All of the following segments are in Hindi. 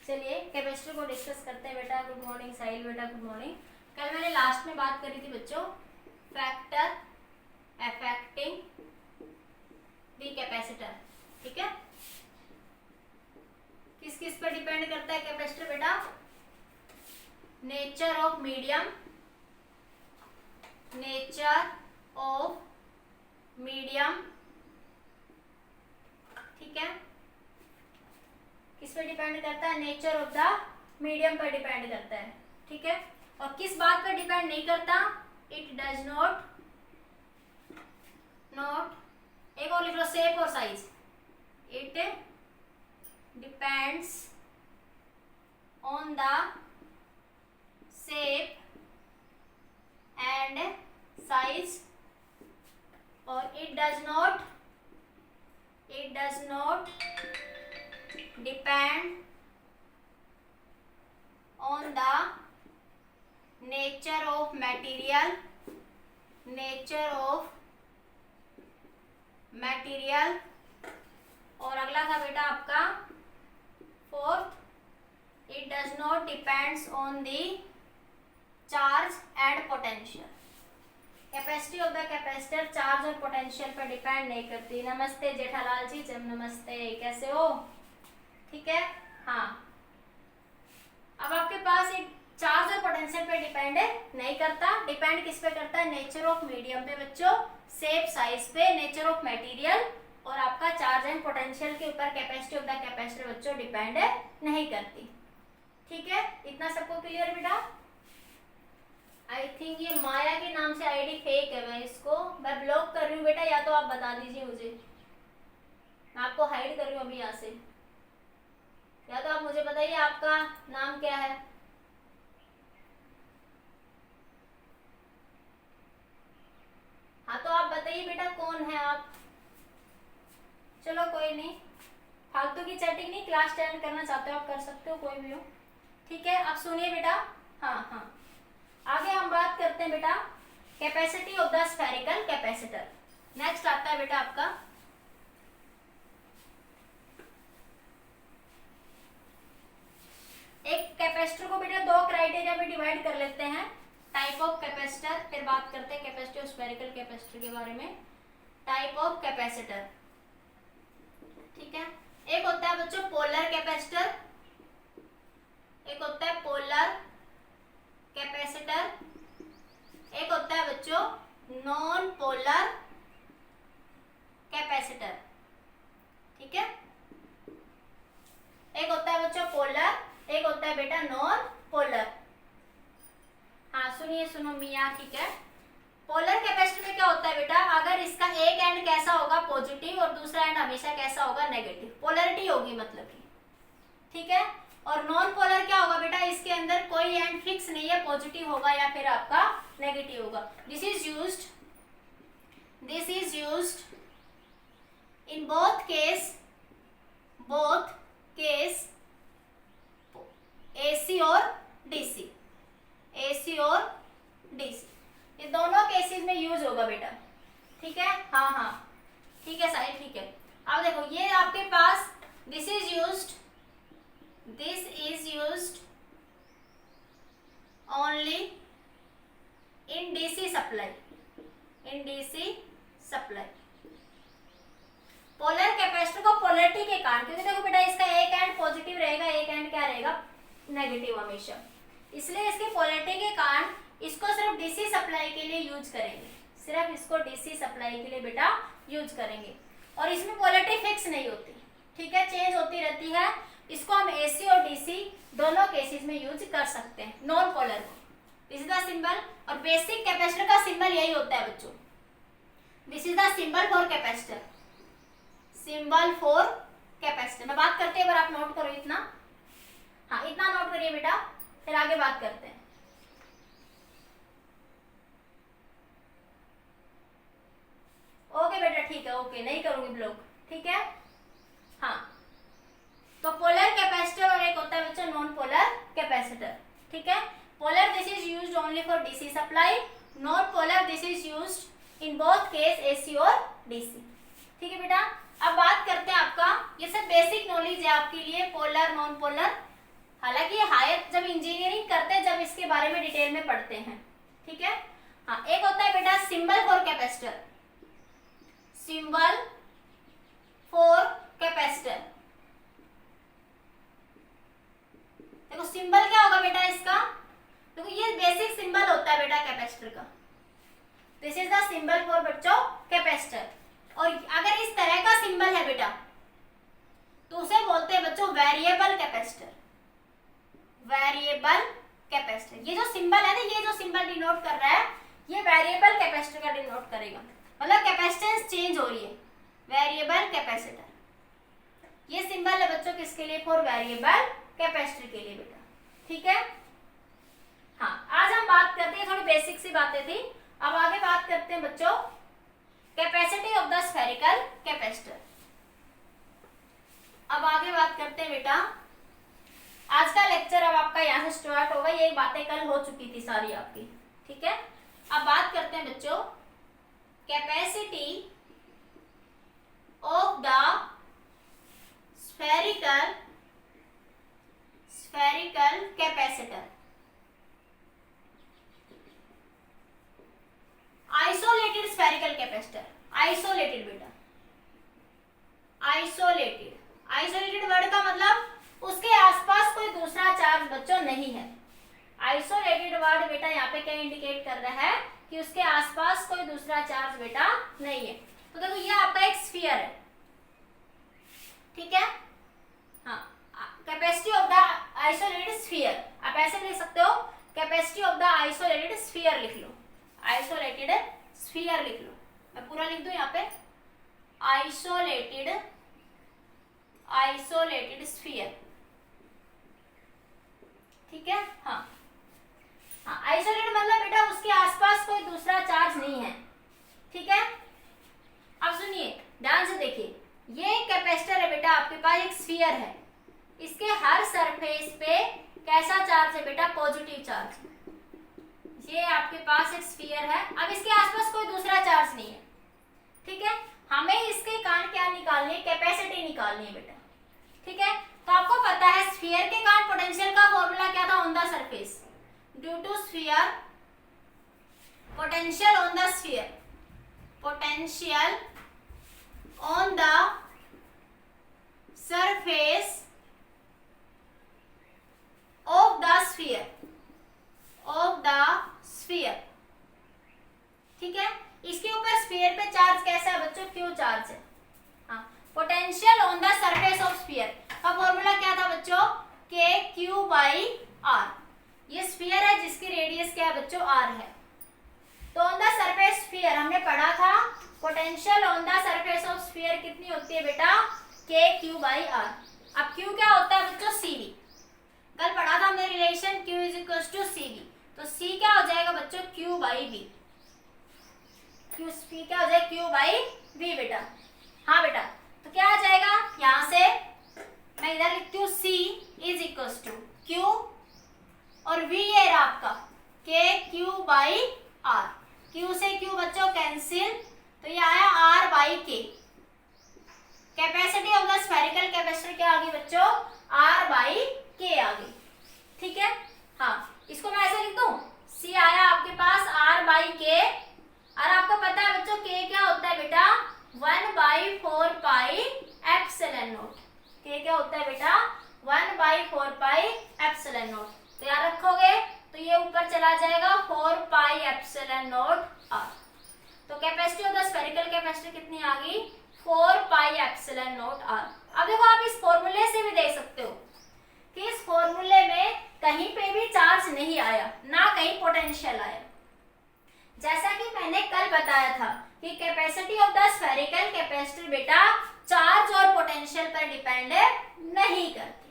चलिए कैपेसिटर को डिस्कस करते हैं बेटा। गुड मॉर्निंग साहिल बेटा, गुड मॉर्निंग। कल मैंने लास्ट में बात करी थी बच्चों, फैक्टर अफेक्टिंग द कैपेसिटर। ठीक है, किस किस पर डिपेंड करता है कैपेसिटर बेटा? Nature of medium, nature of medium. ठीक है, किस पर डिपेंड करता है? नेचर ऑफ द मीडियम पर डिपेंड करता है। ठीक है, और किस बात पर डिपेंड नहीं करता? इट डज नॉट एक और लिख लो, शेप और size. It depends on the shape and size, और it does not depend on the nature of material, और अगला था बेटा आपका fourth, it does not depends on the charge and potential। Capacity of the capacitor charge और पोटेंशियल पर डिपेंड नहीं करती। नमस्ते जेठालाल जी, जब नमस्ते, कैसे हो? ठीक है, हाँ। अब आपके पास एक चार्ज और पोटेंशियल पे डिपेंड नहीं करता। डिपेंड किस पे करता है? नेचर ऑफ मीडियम पे बच्चों, शेप साइज पे, नेचर ऑफ मटेरियल और आपका चार्ज एंड पोटेंशियल के ऊपर कैपेसिटी ऑफ द कैपेसिटर बच्चों डिपेंड नहीं करती। ठीक है, इतना सबको क्लियर बेटा? आई थिंक ये माया के नाम से आईडी फेक है, मैं ब्लॉक कर रही हूँ बेटा, या तो आप बता दीजिए मुझे। मैं आपको हाइड कर रही हूँ अभी यहाँ से, या तो आप मुझे बताइए आपका नाम क्या है। हाँ तो आप बताइए बेटा कौन है आप। चलो कोई नहीं, फालतू की चैटिंग नहीं, क्लास अटेंड करना चाहते हो आप कर सकते हो, कोई भी हो। ठीक है, अब सुनिए बेटा। हाँ, आगे हम बात करते हैं बेटा capacity of the spherical capacitor. Next आता है बेटा आपका एक कैपेसिटर को बेटा दो क्राइटेरिया में डिवाइड कर लेते हैं। टाइप ऑफ कैपेसिटर, फिर बात करते हैं कैपेसिटी ऑफ स्फेरिकल कैपेसिटर के बारे में। टाइप ऑफ कैपेसिटर, ठीक है, एक होता है बच्चों पोलर कैपेसिटर, एक होता है पोलर कैपेसिटर, एक होता है बच्चों नॉन पोलर कैपेसिटर। ठीक है, एक होता है बच्चों पोलर, एक होता है बेटा नॉन पोलर। हाँ सुनो मियाँ, ठीक है। पोलर कैपेसिटर में क्या होता है बेटा? अगर इसका एक एंड कैसा होगा पॉजिटिव और दूसरा एंड हमेशा कैसा होगा नेगेटिव, पोलरिटी होगी मतलब की। ठीक है, और नॉन पोलर क्या होगा बेटा? इसके अंदर कोई एंड फिक्स नहीं है, पॉजिटिव होगा या फिर आपका नेगेटिव होगा। This is used in both case AC और DC, ये दोनों केसेस में यूज होगा बेटा। ठीक है, हाँ ठीक है साहिल, ठीक है। अब देखो ये आपके पास this is used only in DC supply, polar capacitor को पोलरिटी के कारण, क्योंकि देखो बेटा इसका एक एंड पॉजिटिव रहेगा, एक एंड क्या रहेगा? नेगेटिव हमेशा, इसलिए इसकी पोलरिटी के कारण इसको सिर्फ डीसी सप्लाई के लिए यूज करेंगे, सिर्फ इसको डीसी सप्लाई के लिए बेटा यूज करेंगे। और इसमें पोलरिटी फिक्स नहीं होती, ठीक है, चेंज होती रहती है। इसको हम एसी और डीसी दोनों केसेस में यूज कर सकते हैं। नॉन पोलर को, दिस इज द सिंबल, और बेसिक कैपेसिटर का सिंबल यही होता है बच्चों। This is the symbol for capacitor, symbol for capacitor. मैं बात करते हैं, एक बार आप नोट करो इतना, हाँ इतना नोट करिए बेटा, फिर आगे बात करते हैं। ओके बेटा, ठीक है, ओके, नहीं करूंगी ब्लॉक, ठीक है। हाँ तो पोलर कैपेसिटर और एक होता है बच्चों नॉन पोलर कैपेसिटर। ठीक है, polar this is used only for DC supply, non polar this is used in both case AC और डीसी। ठीक है बेटा, अब बात करते हैं आपका, ये सब बेसिक नॉलेज है आपके लिए, पोलर नॉन पोलर हालांकि हायर जब इंजीनियरिंग करते हैं जब इसके बारे में डिटेल में पढ़ते हैं, ठीक है। हाँ, एक होता है बेटा symbol for capacitor, symbol for capacitor. देखो सिंबल क्या होगा बेटा इसका, देखो ये बेसिक सिंबल होता है बेटा कैपेसिटर का, this is the symbol for बच्चों कैपेसिटर। और अगर इस तरह का सिंबल है बेटा तो उसे बोलते हैं बच्चों वेरिएबल कैपेसिटर, वेरिएबल कैपेसिटर। ये जो सिंबल है ना, ये जो सिंबल डिनोट कर रहा है ये वेरिएबल कैपेसिटर का डिनोट करेगा, मतलब कैपेसिटेंस चेंज हो रही है, वेरिएबल कैपेसिटर। ये सिंबल है बच्चों किसके लिए, फॉर वेरिएबल कैपेसिटर के लिए बेटा, ठीक है। हाँ, आज हम बात करते हैं, थोड़ी बेसिक सी बातें थी, अब आगे बात करते हैं बच्चों capacity of the spherical capacitor. अब आगे बात करते हैं बेटा, आज का लेक्चर अब आपका यहाँ से स्टार्ट होगा, ये बातें कल हो चुकी थी सारी आपकी, ठीक है। अब बात करते हैं बच्चों capacity of the spherical capacitor. Isolated spherical capacitor, isolated बेटा, आइसोलेटेड वर्ड का मतलब उसके आसपास कोई दूसरा चार्ज बच्चों नहीं है। आइसोलेटेड वर्ड बेटा यहाँ पे क्या इंडिकेट कर रहा है कि उसके आसपास कोई दूसरा चार्ज बेटा नहीं है। तो देखो ये आपका एक स्फीयर है, ठीक है। हाँ, capacity of the isolated sphere, आप ऐसे लिख सकते हो capacity of the isolated sphere लिख लो, आइसोलेटेड स्फीयर लिख लो, मैं पूरा लिख दूं यहाँ पे आइसोलेटेड स्फीयर, ठीक है। हाँ हाँ, आइसोलेटेड मतलब बेटा उसके आसपास कोई दूसरा चार्ज नहीं है, ठीक है। अब सुनिए ध्यान से देखिए, ये कैपेसिटर है बेटा, आपके पास एक स्फीयर है, इसके हर सरफेस पे कैसा चार्ज है बेटा, पॉजिटिव चार्ज। ये आपके पास एक स्फीयर है, अब इसके आसपास कोई दूसरा चार्ज नहीं है, ठीक है। हमें इसके कारण क्या निकालनी है, कैपेसिटी निकालनी है बेटा, ठीक है। तो आपको पता है स्फीयर के कारण पोटेंशियल का फॉर्मूला क्या था, on the surface, due to sphere potential on the sphere, potential on the surface of the sphere, ठीक है। इसके ऊपर स्फीयर पे चार्ज कैसा है बच्चों, क्यू चार्ज है। हाँ, potential on the surface of sphere का फॉर्मूला क्या था बच्चों, के क्यू बाई आर। ये स्फीयर है जिसकी रेडियस क्या है बच्चों, आर है। तो ऑन द सरफेस स्फीयर हमने पढ़ा था, potential on the surface of sphere कितनी होती है बेटा, के क्यू बाई आर। अब क्यू क्या होता है बच्चों, सीवी, कल पढ़ा था हमने relation Q is equal to CV, तो C क्या हो जाएगा बच्चों, Q बाई V, Q क्या हो जाएगा, Q बाई V बेटा। हाँ बेटा, तो क्या आ जाएगा, यहाँ से मैं इधर लिखती हूँ C is equal to Q और V ये रहा आपका K Q by R, Q से Q बच्चों कैंसिल, तो ये आया R by K। Capacity of the spherical capacitor क्या आ गई बच्चों, R बाई K आ गई, ठीक है। हाँ, इसको मैं ऐसे लिख दूं, C आया आपके पास R बाई K, और आपको पता है बच्चों K क्या होता है बेटा, 1/4 पाई एप्सिलॉन नॉट। K क्या होता है बेटा, 1/4 पाई एप्सिलॉन नॉट। तो याद रखोगे तो ये ऊपर चला जाएगा 4 पाई एप्सिलॉन नॉट R। तो capacity of the spherical capacitor कितनी आ गई, 4 पाई एप्सिलॉन नॉट R। अब देखो आप इस फॉर्मूले से भी देख सकते हो कि इस फॉर्मूले में कहीं पे भी चार्ज नहीं आया, ना कहीं पोटेंशियल आया। जैसा कि मैंने कल बताया था कि capacity of the spherical capacitor बेटा चार्ज और पोटेंशियल पर डिपेंड नहीं करती।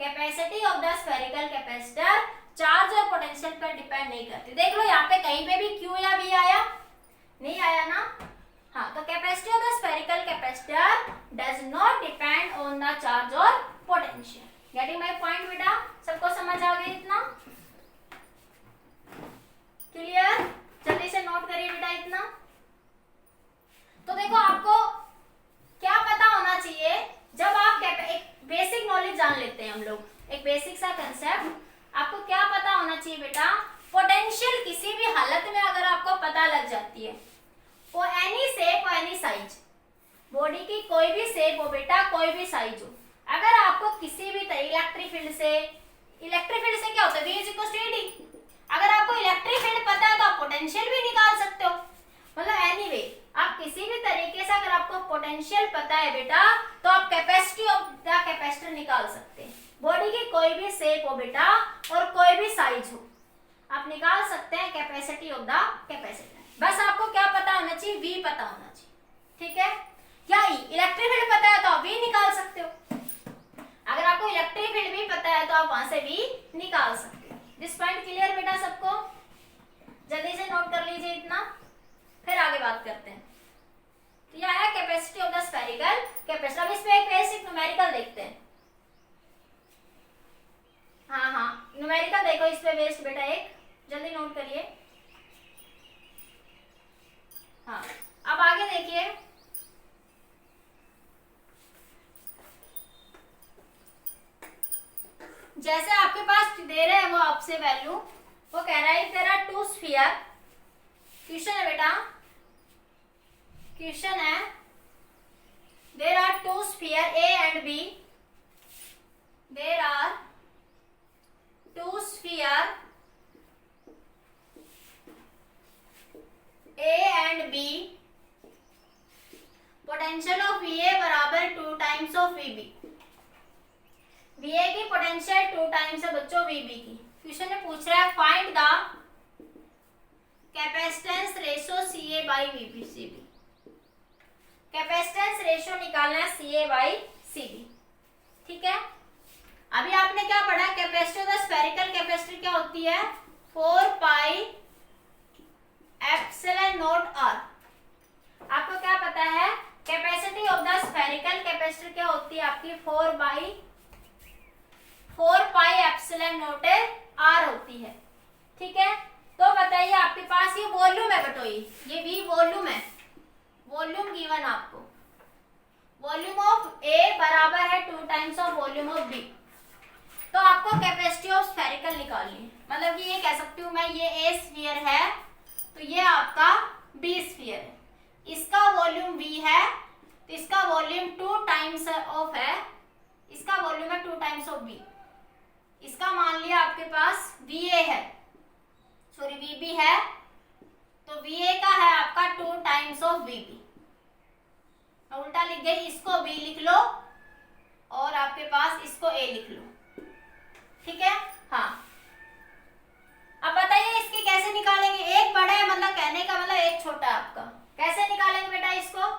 Capacity of the spherical capacitor charge और पोटेंशियल पर डिपेंड नहीं करती। देख लो यहाँ पे कहीं पे भी Q या V आया, नहीं आया ना। हाँ, तो capacity of the spherical capacitor does not depend on the charge और पोटेंशियल। गेटिंग माय पॉइंट बेटा, सबको समझ आ गया इतना, क्लियर? जल्दी से नोट करिए बेटा इतना। तो देखो आपको क्या पता होना चाहिए, जब आप एक बेसिक नॉलेज जान लेते हैं हम लोग एक बेसिक सा कंसेप्ट। आपको क्या पता होना चाहिए बेटा, पोटेंशियल किसी भी हालत में अगर आपको पता लग जाती है, वो any shape any size, body की कोई भी शेप हो बेटा, कोई भी साइज हो, अगर आपको किसी भी इलेक्ट्रिक फील्ड से क्या होता है, V is equal to E D. अगर आपको इलेक्ट्रिक फील्ड पता है तो आप पोटेंशियल भी निकाल सकते हो। मतलब एनीवे आप किसी भी तरीके से अगर आपको पोटेंशियल पता है बेटा, तो आप कैपेसिटी ऑफ द कैपेसिटर निकाल सकते हैं। बॉडी की कोई भी शेप हो बेटा और कोई भी साइज हो, आप निकाल सकते हैं कैपेसिटी ऑफ द कैपेसिटर। बस आपको क्या पता होना चाहिए, V पता होना चाहिए, ठीक है। या इलेक्ट्रिक फील्ड पता है तो आप V निकाल सकते हो। अगर आपको इलेक्ट्रिक फील्ड भी पता है तो आप वहां से V निकाल सकते हो। दिस पॉइंट क्लियर बेटा सबको? जल्दी से नोट कर लीजिए इतना, फिर आगे बात करते हैं। तो यह है capacity of the spherical capacitor. अब इस पे एक बेसिक न्यूमेरिकल देखते हैं। हाँ न्यूमेरिकल देखो इस पे बेस्ड बेटा, एक जल्दी नोट करिए। हाँ अब आगे देखिए, जैसे आपके पास दे रहे हैं वो आपसे वैल्यू, वो कह रहा है तेरा टू स्फीयर, क्वेश्चन है बेटा, क्वेश्चन है there are two sphere A and B, there are two sphere A and B, potential of VA बराबर 2 टाइम्स ऑफ VB। VA की पोटेंशियल 2 टाइम्स है बच्चों VB की। क्वेश्चन में पूछ रहा है find the capacitance ratio CA by CB। Capacitance ratio निकालना है CA बाई CB, ठीक है। अभी आपने क्या पढ़ा, capacity of the spherical capacitor क्या होती है, 4 पाई एप्सिलॉन नॉट R। आपको क्या पता है, capacity of the spherical capacitor क्या होती है आपकी, 4 पाई एप्सिलॉन नॉट R होती है, ठीक है। तो बताइए आपके पास ये वॉल्यूम है बटो, ये V वॉल्यूम है, वॉल्यूम गिवन आपको, वॉल्यूम ऑफ A बराबर है 2 times of volume of B। तो आपको कैपेसिटी ऑफ स्फेरिकल निकालनी है, मतलब कि ये कह सकती हूँ मैं, ये A स्फीयर है तो ये आपका B स्फीयर है, इसका वॉल्यूम V है तो इसका वॉल्यूम 2 टाइम्स ऑफ है, इसका वॉल्यूम है 2 टाइम्स ऑफ B। इसका मान लिया आपके पास VA है, सॉरी VB है, तो VA का है आपका 2 टाइम्स ऑफ VB। उल्टा लिख गई, इसको B लिख लो और आपके पास इसको A लिख लो, ठीक है। हाँ अब बताइए इसकी कैसे निकालेंगे, एक बड़ा है मतलब कहने का मतलब एक छोटा है आपका, कैसे निकालेंगे बेटा इसको,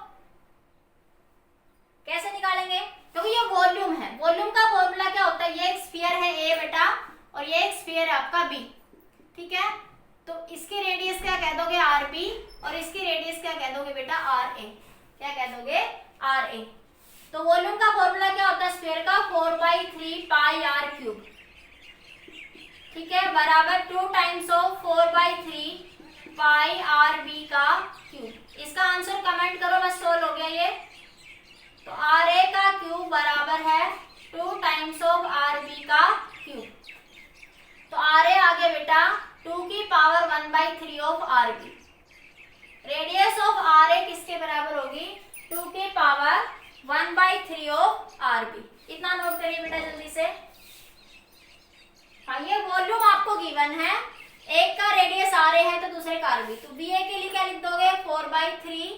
कैसे निकालेंगे, क्योंकि ये वॉल्यूम है, वॉल्यूम का फॉर्मूला क्या होता है, ये एक स्फीयर है A बेटा और ये एक स्फीयर है आपका B, ठीक है। तो इसकी रेडियस क्या कह दोगे RB और इसकी रेडियस क्या कह दोगे बेटा RA, क्या कह दोगे RA। तो वॉल्यूम का फॉर्मूला क्या होता है स्फीयर का, 4/3 पाई R क्यूब, ठीक है, बराबर 2 टाइम्स ऑफ 4/3 पाई RB का क्यूब। इसका आंसर कमेंट करो, बस सोल्व हो गया ये। तो RA का क्यूब बराबर है 2 टाइम्स ऑफ RB का क्यूब। तो RA आ गया बेटा 2 की power 1/3 of RB। Radius of RA किसके बराबर होगी, 2 की पावर 1/3 ऑफ RB। इतना नोट करिए बेटा जल्दी से। हाँ ये वॉल्यूम आपको गिवन है, एक का रेडियस RA है तो दूसरे का RB, तो BA के लिए क्या लिख दोगे 4/3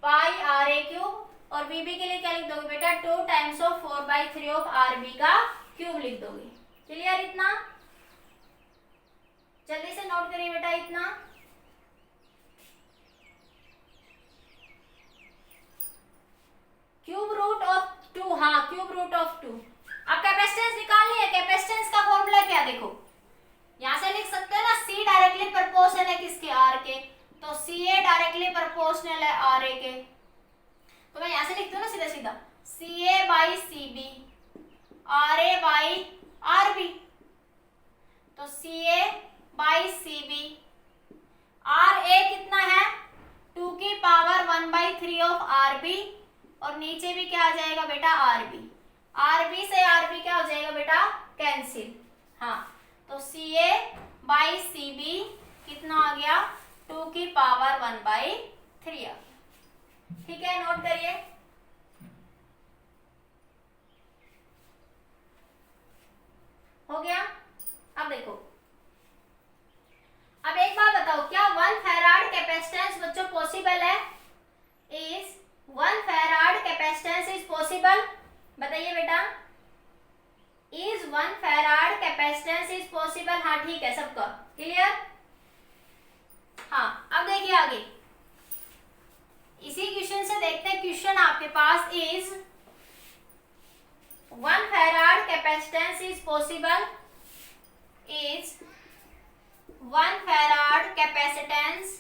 पाई RA क्यूब और BB के लिए क्या लिख दोगे बेटा 2 टाइम्स ऑफ 4/3 ऑफ RB का क्यूब लिख दोगे। क्लियर इतना, जल्दी से नोट करिए बेटा इतना। क्यूब रूट ऑफ 2, हाँ क्यूब रूट ऑफ 2। अब कैपेसिटेंस निकालनी है, कैपेसिटेंस का फॉर्मूला क्या देखो, यहां से लिख सकते हो ना, C डायरेक्टली प्रोपोर्शनल है किसके R के, तो CA डायरेक्टली प्रोपोर्शनल है RA के। तो मैं यहां से लिखती हूँ ना सीधा सीधा, CA by CB RA by RB। तो CA बाई CB, RA कितना है 2 की पावर 1/3 ऑफ RB और नीचे भी क्या आ जाएगा बेटा RB। RB से RB क्या हो जाएगा बेटा कैंसिल। हाँ, तो CA बाई CB कितना आ गया, 2 की पावर 1/3 आ गया। ठीक है, नोट करिए। हो गया। अब देखो, अब एक बात बताओ, क्या 1 फैराड कैपेसिटेंस बच्चों पॉसिबल है? Is 1 farad capacitance is possible? बताइए बेटा, is 1 farad capacitance is possible? हाँ ठीक है, सबका क्लियर। हाँ, अब देखिए आगे, इसी क्वेश्चन से देखते हैं। क्वेश्चन आपके पास is 1 farad capacitance is possible, is 1 farad capacitance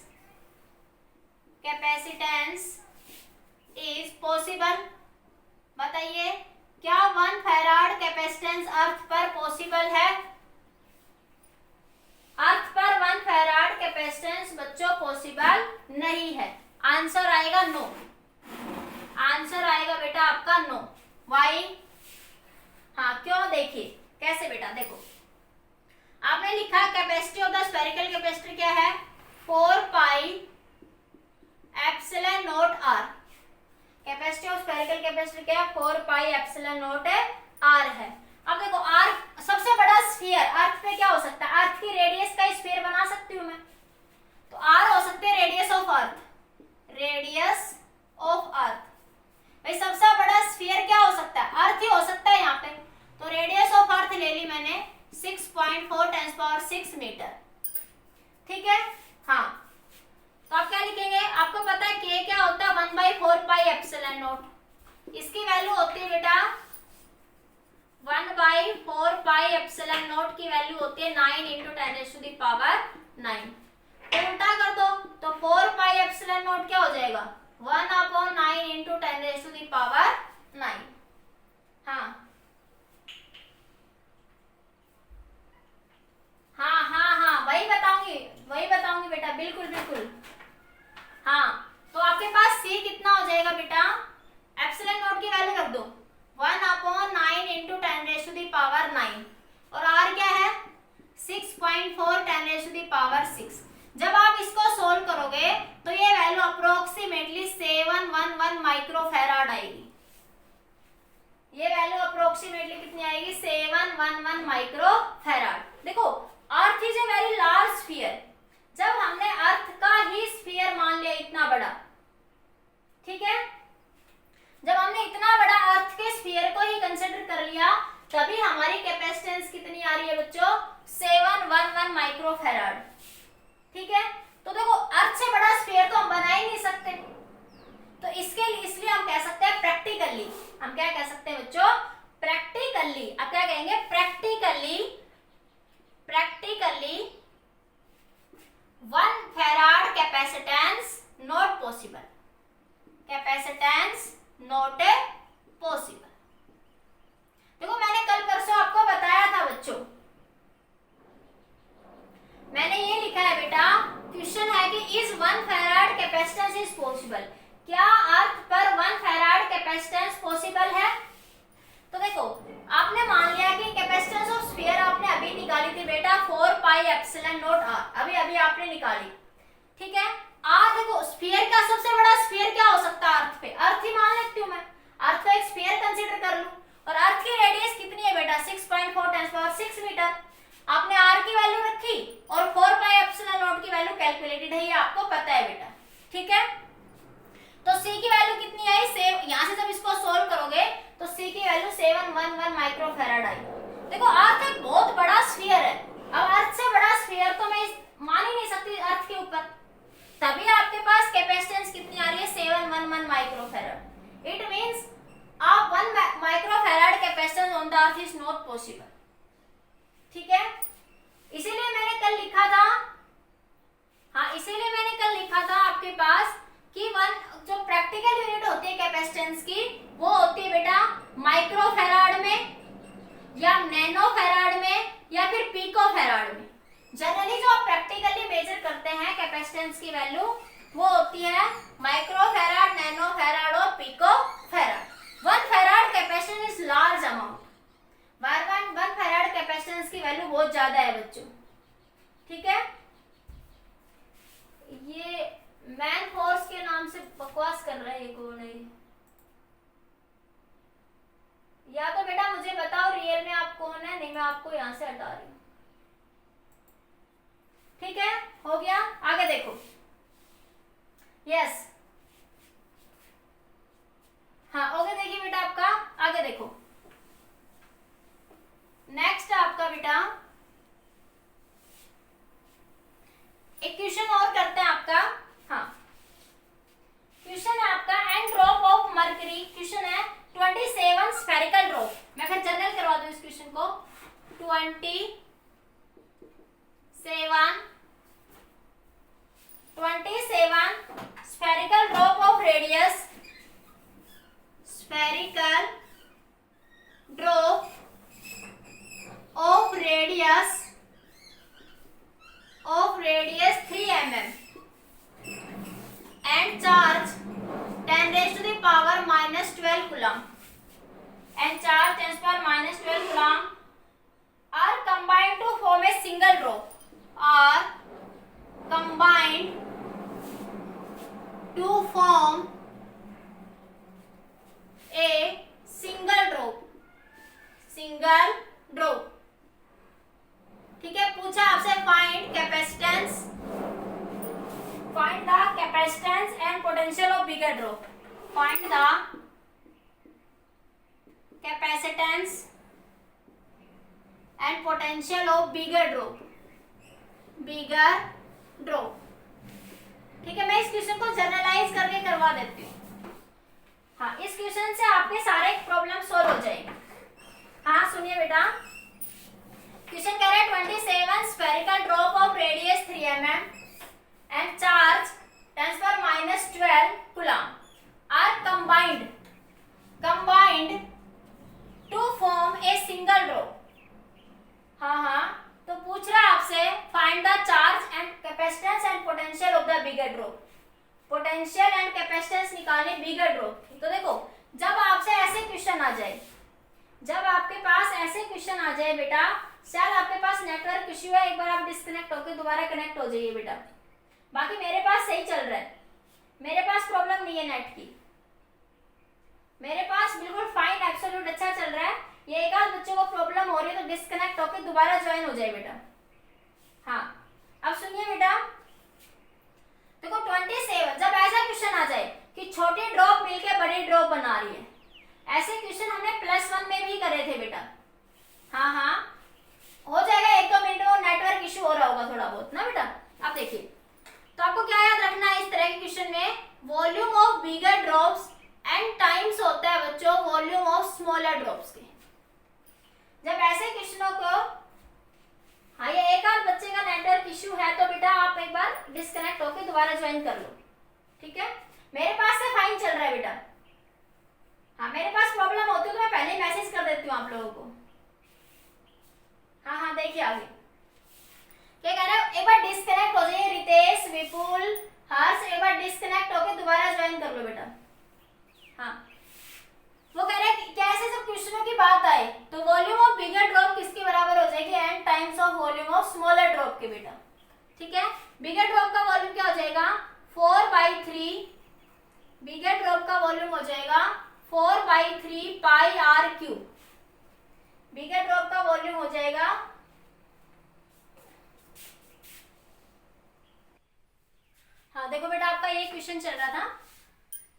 is possible. बताइए, क्या 1 फैराड कैपेसिटेंस अर्थ पर पॉसिबल है? अर्थ पर 1 फैराड कैपेसिटेंस बच्चों पॉसिबल नहीं है। आंसर आएगा नो। आंसर आएगा बेटा आपका नो। वाई? हाँ, क्यों? देखिए कैसे बेटा, देखो आपने लिखा capacity of the spherical capacitor क्या है, 4 pi epsilon naught r. Capacity of spherical capacitor क्या है, 4 पाई एप्सिलॉन नॉट आर है। अब देखो, आर सबसे बड़ा स्फीयर अर्थ पे क्या हो सकता है, अर्थ की रेडियस का स्फीयर बना सकती हूँ मैं, तो आर हो सकते हैं radius of earth. Radius of earth, भाई सबसे बड़ा स्फीयर क्या हो सकता है, अर्थ ही हो सकता है यहाँ पे, तो रेडियस ऑफ अर्थ ले ली मैंने 6.4 × 10⁶ मीटर। ठीक है। हाँ, तो आप क्या लिखेंगे, आपको पता है k क्या होता है, 1/4 पाई एप्सिलॉन नॉट। इसकी वैल्यू होती है बेटा 1/4 पाई एप्सिलॉन नॉट की वैल्यू होती है 9 × 10⁹। तो उल्टा कर दो, तो 4 पाई एप्सिलॉन नॉट क्या हो जाएगा, 1/9 × 10⁹। हाँ हाँ हाँ हाँ, वही बताऊंगी बेटा, बिल्कुल बिल्कुल। हाँ, तो आपके पास C कितना हो जाएगा बेटा, एप्सिलॉन नॉट की वैल्यू रख दो 1/9 × 10⁹ और R क्या है 6.4 × 10⁶। जब आप इसको सोल्व करोगे तो ये वैल्यू अप्रोक्सीमेटली 711 माइक्रोफैराड आएगी। ये वैल्यू अप्रोक्सीमेटली कितनी आएगी, 711 माइक्रोफैराड। देखो, earth is a very large sphere. जब हमने अर्थ का ही स्फीयर मान लिया इतना बड़ा, ठीक है, जब हमने इतना बड़ा अर्थ के स्फीयर को ही कंसीडर कर लिया, तभी हमारी कैपेसिटेंस कितनी आ रही है बच्चों, 711 माइक्रोफैराड। ठीक है, तो देखो अर्थ से बड़ा स्फीयर तो हम बना ही नहीं सकते, तो इसलिए हम कह सकते हैं प्रैक्टिकली, हम क्या कह सकते हैं बच्चों, प्रैक्टिकली। अब क्या कहेंगे, practically 1 farad capacitance not possible. Capacitance not possible. देखो, मैंने कल परसों आपको बताया था बच्चों, मैंने ये लिखा है बेटा, क्वेश्चन है कि is 1 farad capacitance is possible, क्या अर्थ पर 1 फैराड कैपेसिटेंस पॉसिबल है? तो देखो, आपने मान लिया कि कैपेसिटेंस ऑफ स्फीयर आपने अभी निकाली थी बेटा 4 पाई एप्सिलॉन नॉट आर, अभी आपने निकाली। ठीक है, आर देखो, स्फीयर का सबसे बड़ा स्फीयर क्या हो सकता है अर्थ पे, अर्थ ही मान लेती हूँ मैं, अर्थ को एक स्फीयर कंसीडर कर लूं, और अर्थ की रेडियस कितनी है बेटा 6.4 × 10⁶ मीटर। आपने आर की वैल्यू रखी और 4 पाई एप्सिलॉन नॉट की वैल्यू कैलकुलेटेड है, ये आपको पता है बेटा। ठीक है, तो सी की वैल्यू कितनी आई, यहाँ से जब इसको सोल्व करोगे तो सी की वैल्यू 711 माइक्रोफैराड आई। देखो, अर्थ एक बहुत बड़ा स्फीयर है, अब अर्थ से बड़ा स्फीयर तो मैं मान ही नहीं सकती अर्थ के ऊपर, तभी आपके पास कैपेसिटेंस कितनी आ रही है 711 माइक्रोफैराड। इट मींस आप 1 microfarad capacitance on the earth is not possible. ठीक है, इसीलिए मैंने कल लिखा था, हाँ इसीलिए मैंने कल लिखा था आपके पास कि जो प्रैक्टिकल यूनिट होती है कैपेसिटेंस की, वो होती है बेटा माइक्रोफैराड में या नैनोफैराड में या फिर पिकोफैराड में। जनरली जो आप प्रैक्टिकली मेजर करते हैं कैपेसिटेंस की वैल्यू, वो होती है माइक्रोफैराड, नैनोफैराड और picofarad. 1 farad capacitance is large amount, 1 farad value बहुत ज्यादा है बच्चों, ठीक है। ये मैन फोर्स के नाम से बकवास कर रहा है ये कौन है? या तो बेटा मुझे बताओ रियल में आप कौन है, नहीं मैं आपको यहां से हटा रही हूं, ठीक है। हो गया, आगे देखो। यस, हाँ ओके, देखिए बेटा आपका आगे देखो। नेक्स्ट आपका बेटा एक क्वेश्चन और करते हैं आपका। हाँ, क्वेश्चन है आपका and drop of mercury, question है 27 स्फेरिकल ड्रॉप। मैं फिर जनरल करवा दूं इस क्वेश्चन को। 27 spherical drop of radius, spherical drop of radius 3 mm and charge 10 raised to the power minus 12 coulomb and charge 10 to the power minus 12 coulomb are combined to form a single drop, are combined to form a single drop, ठीक है। पूछा आपसे find capacitance, find the capacitance and potential of bigger drop, find the capacitance and potential of bigger drop, ठीक है। मैं इस क्वेश्चन को जनरलाइज करके करवा देती हूँ। हाँ, इस क्वेश्चन से आपके सारे प्रॉब्लम सॉल्व हो जाएंगे। हाँ सुनिए बेटा, क्वेश्चन कह रहे हैं 27 spherical drop of radius 3 mm and charge 10 - 12 coulomb are combined to form a single drop. हाँ, तो पूछ रहा है आपसे find the charge and capacitance and potential of the bigger drop, potential and capacitance निकालने बिगर ड्रॉप की। तो देखो, जब आपसे ऐसे क्वेश्चन आ जाए, जब आपके पास ऐसे क्वेश्चन आ जाए बेटा, शायद आपके पास नेटवर्क इश्यू है, एक बार आप डिस्कनेक्ट होकर दोबारा कनेक्ट हो जाइए बेटा। बाकी मेरे पास सही चल रहा है, मेरे पास प्रॉब्लम नहीं है नेट की, मेरे पास बिल्कुल फाइन एब्सोल्यूट अच्छा चल रहा है। ये एक आध बच्चों को प्रॉब्लम हो रही है तो डिस्कनेक्ट होकर दोबारा ज्वाइन हो जाए बेटा। हाँ, अब सुनिए बेटा, देखो 27, जब ऐसा क्वेश्चन आ जाए कि छोटी ड्रॉप मिलके बड़ी ड्रॉप बना रही है, ऐसे क्वेश्चन हमने +1 में भी करे थे बेटा। हाँ, हो जाएगा, 1-2 मिनट में नेटवर्क इशू हो रहा होगा थोड़ा बहुत ना बेटा। अब देखिए, तो आपको क्या याद रखना है इस तरह के क्वेश्चन में, volume of bigger drops and times होता है बच्चों वॉल्यूम ऑफ स्मॉलर ड्रॉप्स के। जब ऐसे क्वेश्चनों को, हाँ ये एक आध बच्चे का नेटवर्क इशू है तो बेटा आप एक बार डिस्कनेक्ट होकर दोबारा ज्वाइन कर लो, ठीक है। मेरे पास से फाइन चल रहा है बेटा। हाँ, मेरे पास प्रॉब्लम होती है तो मैं पहले मैसेज कर देती हूँ आप लोगों को। हाँ, देखिए आगे क्या कह रहा है, एक बार डिस्कनेक्ट हो जाइए, रितेश, विपुल, हर्ष, एक बार डिस्कनेक्ट होकर दोबारा ज्वाइन कर लो बेटा। हाँ, वो कह रहे हैं कैसे सब क्वेश्चनों की बात आए तो वॉल्यूम ऑफ बिगर ड्रॉप किसके बराबर हो जाएगी, n times of volume of smaller drop के बेटा, ठीक है। बिगर ड्रॉप का वॉल्यूम क्या हो जाएगा 4/3, बिगर ड्रॉप का वॉल्यूम हो जाएगा 4/3 पाई आर क्यूब, बिगर ड्रॉप का वॉल्यूम हो जाएगा। हाँ देखो बेटा, आपका ये क्वेश्चन चल रहा था,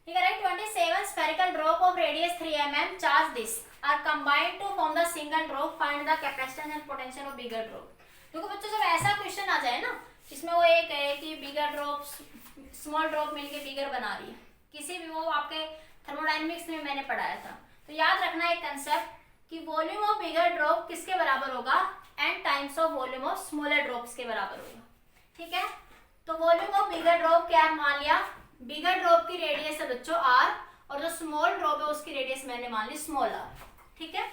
ठीक है। 27 spherical drop of radius 3 mm charge this are combined to form the single drop, find the capacitance and potential of bigger drop। देखो बच्चों, जब ऐसा क्वेश्चन आ जाए ना जिसमें वो एक है कि बिगर ड्रॉप स्मॉल ड्रॉप मिलके बिगर बना रही है, किसी भी, वो आपके थर्मोडायनेमिक्स में मैंने पढ़ाया था, तो याद रखना एक कंसेप्ट कि वॉल्यूम ऑफ बिगर ड्रॉप किसके बराबर होगा, n times of volume of smaller drops के बराबर होगा, ठीक है। तो वॉल्यूम ऑफ बिगर ड्रॉप क्या है, मान लिया बिगर ड्रॉप की रेडियस है बच्चों r, और जो स्मॉल ड्रॉप है उसकी रेडियस मैंने मान ली स्मॉल r, ठीक है।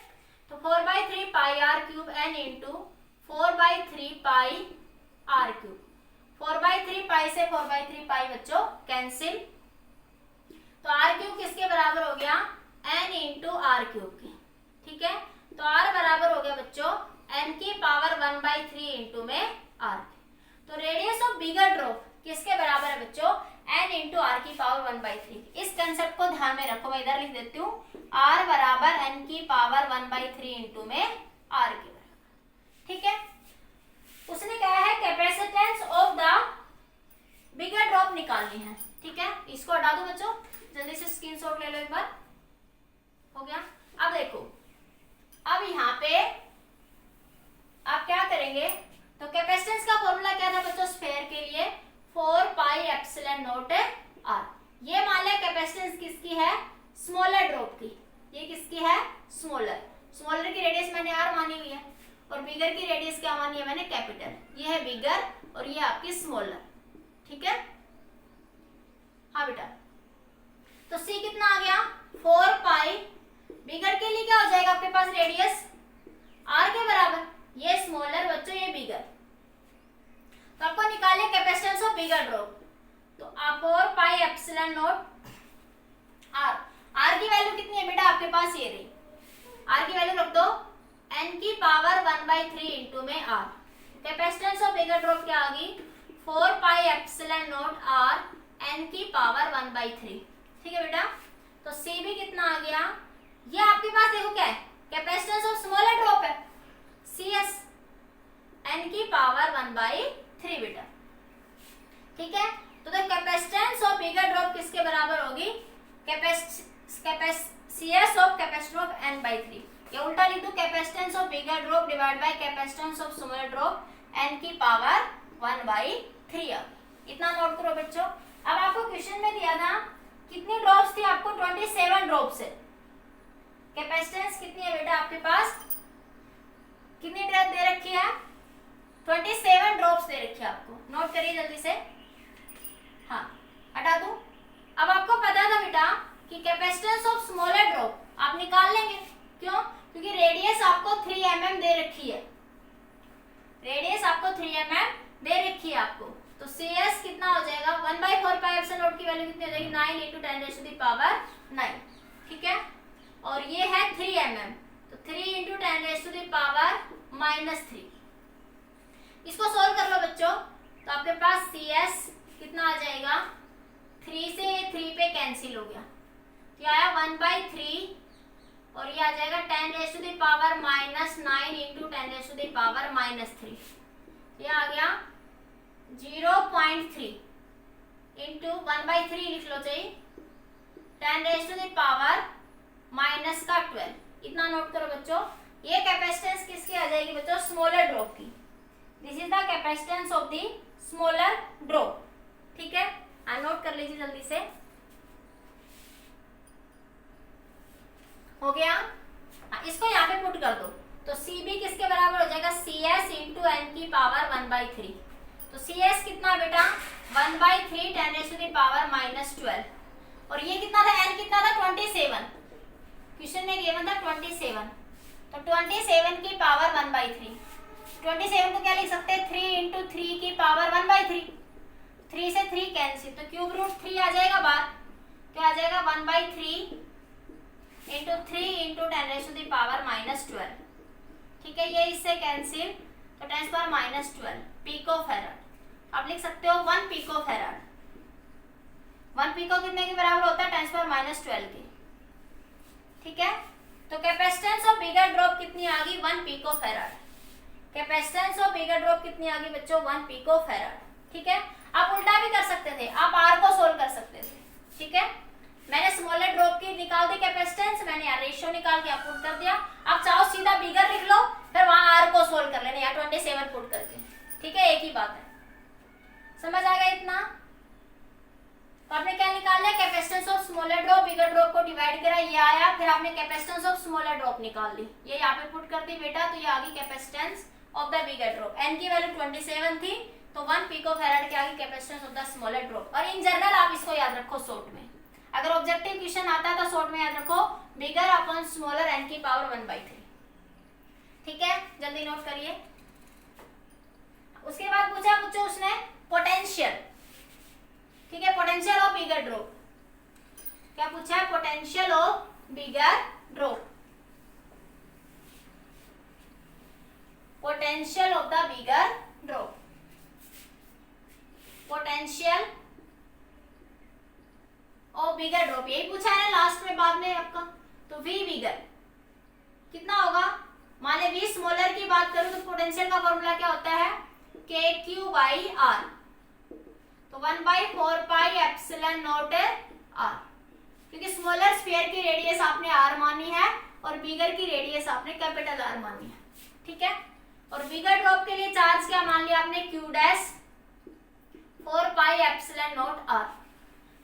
तो 4/3 पाई r क्यूब n इंटू 4/3 पाई r क्यूब, 4/3 पाई से 4/3 पाई बच्चों कैंसिल, तो r क्यूब किसके बराबर हो गया, n इंटू r क्यूब के, ठीक है। तो r बराबर हो गया बच्चों n की पावर 1/3 इंटू में r। तो रेडियस ऑफ बिगर ड्रॉप किसके बराबर है बच्चों, n इंटू आर की पावर 1/3। इस कंसेप्ट को ध्यान में रखो, मैं इधर लिख देती हूँ, r बराबर n की पावर 1/3 इंटू में r के बराबर। ठीक है, उसने कहा है capacitance of the bigger drop निकालनी है। ठीक है, इसको हटा दो बच्चों, जल्दी से स्क्रीनशॉट ले लो एक बार। हो गया। अब देखो, अब यहाँ पे आप क्या करेंगे, तो कैपेसिटेंस का फॉर्मूला क्या था बच्चों स्फेयर के लिए, 4 पाई एप्सिलॉन नॉट r। ये मान लिया कैपेसिटेंस किसकी है, स्मॉलर ड्रॉप की। ये किसकी है, स्मॉलर की रेडियस मैंने r मानी हुई है, और बिगर की रेडियस क्या मानी है मैंने, कैपिटल। ये है बिगर और ये आपकी स्मॉलर। ठीक है, हाँ बेटा, तो c कितना आ गया, 4 पाई। बिगर के लिए क्या हो जाएगा आपके पास रेडियस, r के बराबर। ये स्मॉलर बच्चों, ये बिगर। तो आपको निकालने कैपेसिटेंस ऑफ बिगर ड्रॉप, तो आप 4 पाई एप्सिलॉन नॉट r की वैल्यू कितनी है बेटा आपके पास, ये रही। r की वैल्यू रख दो n की पावर 1/3 इंटू में r। Capacitance of bigger drop क्या आ गई, 4 pi epsilon not r n की पावर 1/3। ठीक है बेटा, तो c भी कितना आ गया, ये आपके पास देखो क्या है, कैपेसिटेंस ऑफ स्मॉलर ड्रॉप है, cs n की पावर 1/3 बेटा। ठीक है, तो कैपेसिटेंस ऑफ बिगर ड्रॉप किसके बराबर होगी, cs of capacitor of n/3। या उल्टा लिख दो, capacitance of bigger drop divide by capacitance of smaller drop n की पावर 1/3। इतना नोट करो बच्चों। अब आपको क्वेश्चन में दिया था कितनी ड्रॉप्स थी, आपको 27 ड्रॉप्स है। कैपेसिटेंस कितनी है बेटा आपके पास, कितनी ड्रॉप दे रखी है, 27 ड्रॉप्स दे रखी है आपको। नोट करिए जल्दी से, हाँ हटा दूं। अब आपको पता था बेटा कि कैपेसिटेंस ऑफ स्मॉलर ड्रॉप आप निकाल लेंगे, क्यों, क्योंकि रेडियस आपको 3 mm दे रखी है। रेडियस आपको 3 mm दे रखी है आपको, तो cs कितना हो जाएगा, 1/4 पाई एप्सिलॉन नॉट की वैल्यू कितनी हो जाएगी, 9 इंटू 10 टू द पावर 9। ठीक है, और ये है 3 mm, तो 3 इंटू 10 टू द पावर -3। इसको सोल्व कर लो बच्चों, तो आपके पास cs कितना आ जाएगा, 3 से 3 पे कैंसिल हो गया, तो ये आया 1/3, और ये आ जाएगा 10 to the power -9 into 10 to the power -3। ये आ गया 0.3 इंटू 1/3 लिख लो चाहिए, 10 टू द पावर -12। इतना नोट करो बच्चों। ये कैपेसिटेंस किसकी आ जाएगी बच्चों, स्मॉलर ड्रॉप की। This is the capacitance of the smaller drop. ठीक है, नोट कर लीजिए जल्दी से। हो गया, इसको यहाँ पे पुट कर दो, तो CB किसके बराबर हो जाएगा, CS इंटू n की पावर 1/3। तो CS कितना है बेटा, 1/3 10 टू द पावर -12, और ये कितना था, n कितना था, 27। क्वेश्चन में गिवन था 27, तो 27 की पावर 1/3। 27 को क्या लिख सकते हैं, 3 इंटू 3 की पावर 1/3। 3 से 3 कैंसिल, तो क्यूब रूट 3 आ जाएगा बाहर, तो आ जाएगा 1/3 into 3 into 10 to the power -12। ठीक है, ये इससे कैंसिल, तो 10 पावर -12 पिको फैराड। आप लिख सकते हो 1 पिको फैराड। 1 पिको कितने के बराबर होता है, 10 पावर -12 के। ठीक है, तो कैपेसिटेंस ऑफ बिगर ड्रॉप कितनी आ गई, 1 pico farad. Capacitance of bigger drop कितनी आ गई बच्चों, 1 पिको फैराड। ठीक है, आप उल्टा भी कर सकते थे, आप r को सोल्व कर सकते थे। ठीक है, मैंने स्मॉलर ड्रॉप की निकाल दी कैपेसिटेंस, मैंने यहाँ रेशियो निकाल के पुट कर दिया। आप चाहो सीधा बिगर लिख लो, फिर वहां r को सोल्व कर लेना, यहाँ 27 पुट करके। ठीक है, एक ही बात है, समझ आ गया इतना। तो आपने क्या निकाला, capacitance of smaller drop, bigger drop को डिवाइड करा, ये आया, फिर आपने कैपेसिटेंस ऑफ स्मॉलर ड्रॉप निकाल ली, ये यहाँ पे पुट कर दी बेटा, तो ये आ गई capacitance of the bigger drop. n की वैल्यू 27 थी, तो 1 पिको फैराड की आ गई capacitance of the smaller drop. और इन जनरल आप इसको याद रखो शॉर्ट में, अगर ऑब्जेक्टिव क्वेश्चन आता है तो शॉर्ट में याद रखो, बिगर अपॉन स्मॉलर n की पावर 1/3। ठीक है, जल्दी नोट करिए। उसके बाद पूछा बच्चों उसने पोटेंशियल। ठीक है, पोटेंशियल ऑफ बिगर ड्रॉप। क्या पूछा है, potential of bigger drop. Potential of the bigger drop, potential of bigger drop, यही पूछा है ना लास्ट में बाद में आपका। तो V बिगर कितना होगा, मान ले V स्मॉलर की बात करूं तो पोटेंशियल का फॉर्मूला क्या होता है, KQ/R, तो 1/4πε0r, क्योंकि स्मॉलर स्फीयर की रेडियस आपने R मानी है और बिगर की रेडियस आपने कैपिटल R मानी है, ठीक है। और बिगर ड्रॉप के लिए चार्ज क्या मान लिया आपने, Q डैश 4πε0r,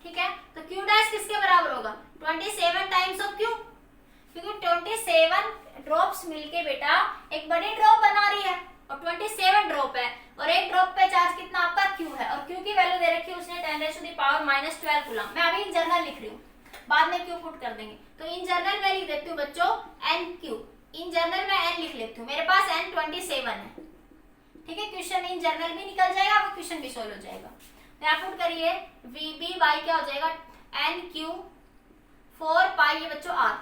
ठीक है। तो Q डैश किसके बराबर होगा, 27 टाइम्स ऑफ Q, क्योंकि 27 ड्रॉप्स मिलके बेटा एक बड़ी ड्रॉप बना रही है और 27 ड्रॉप है और एक ड्रॉप पे चार्ज कितना आपका Q है, और Q की वैल्यू दे रखी है उसने 10⁻⁻12 कूलम। मैं अभी इन जनरल लिख रही हूँ, बाद में Q पुट कर देंगे। तो इन जनरल में लिख देती हूँ बच्चों NQ, इन जनरल में N लिख लेती हूँ, मेरे पास N 27 है, ठीक है। क्वेश्चन इन जनरल भी निकल जाएगा, आपका क्वेश्चन भी सोल्व हो जाएगा। तो यहाँ पुट करिए VB बाई क्या हो जाएगा, NQ 4π, ये बच्चों R,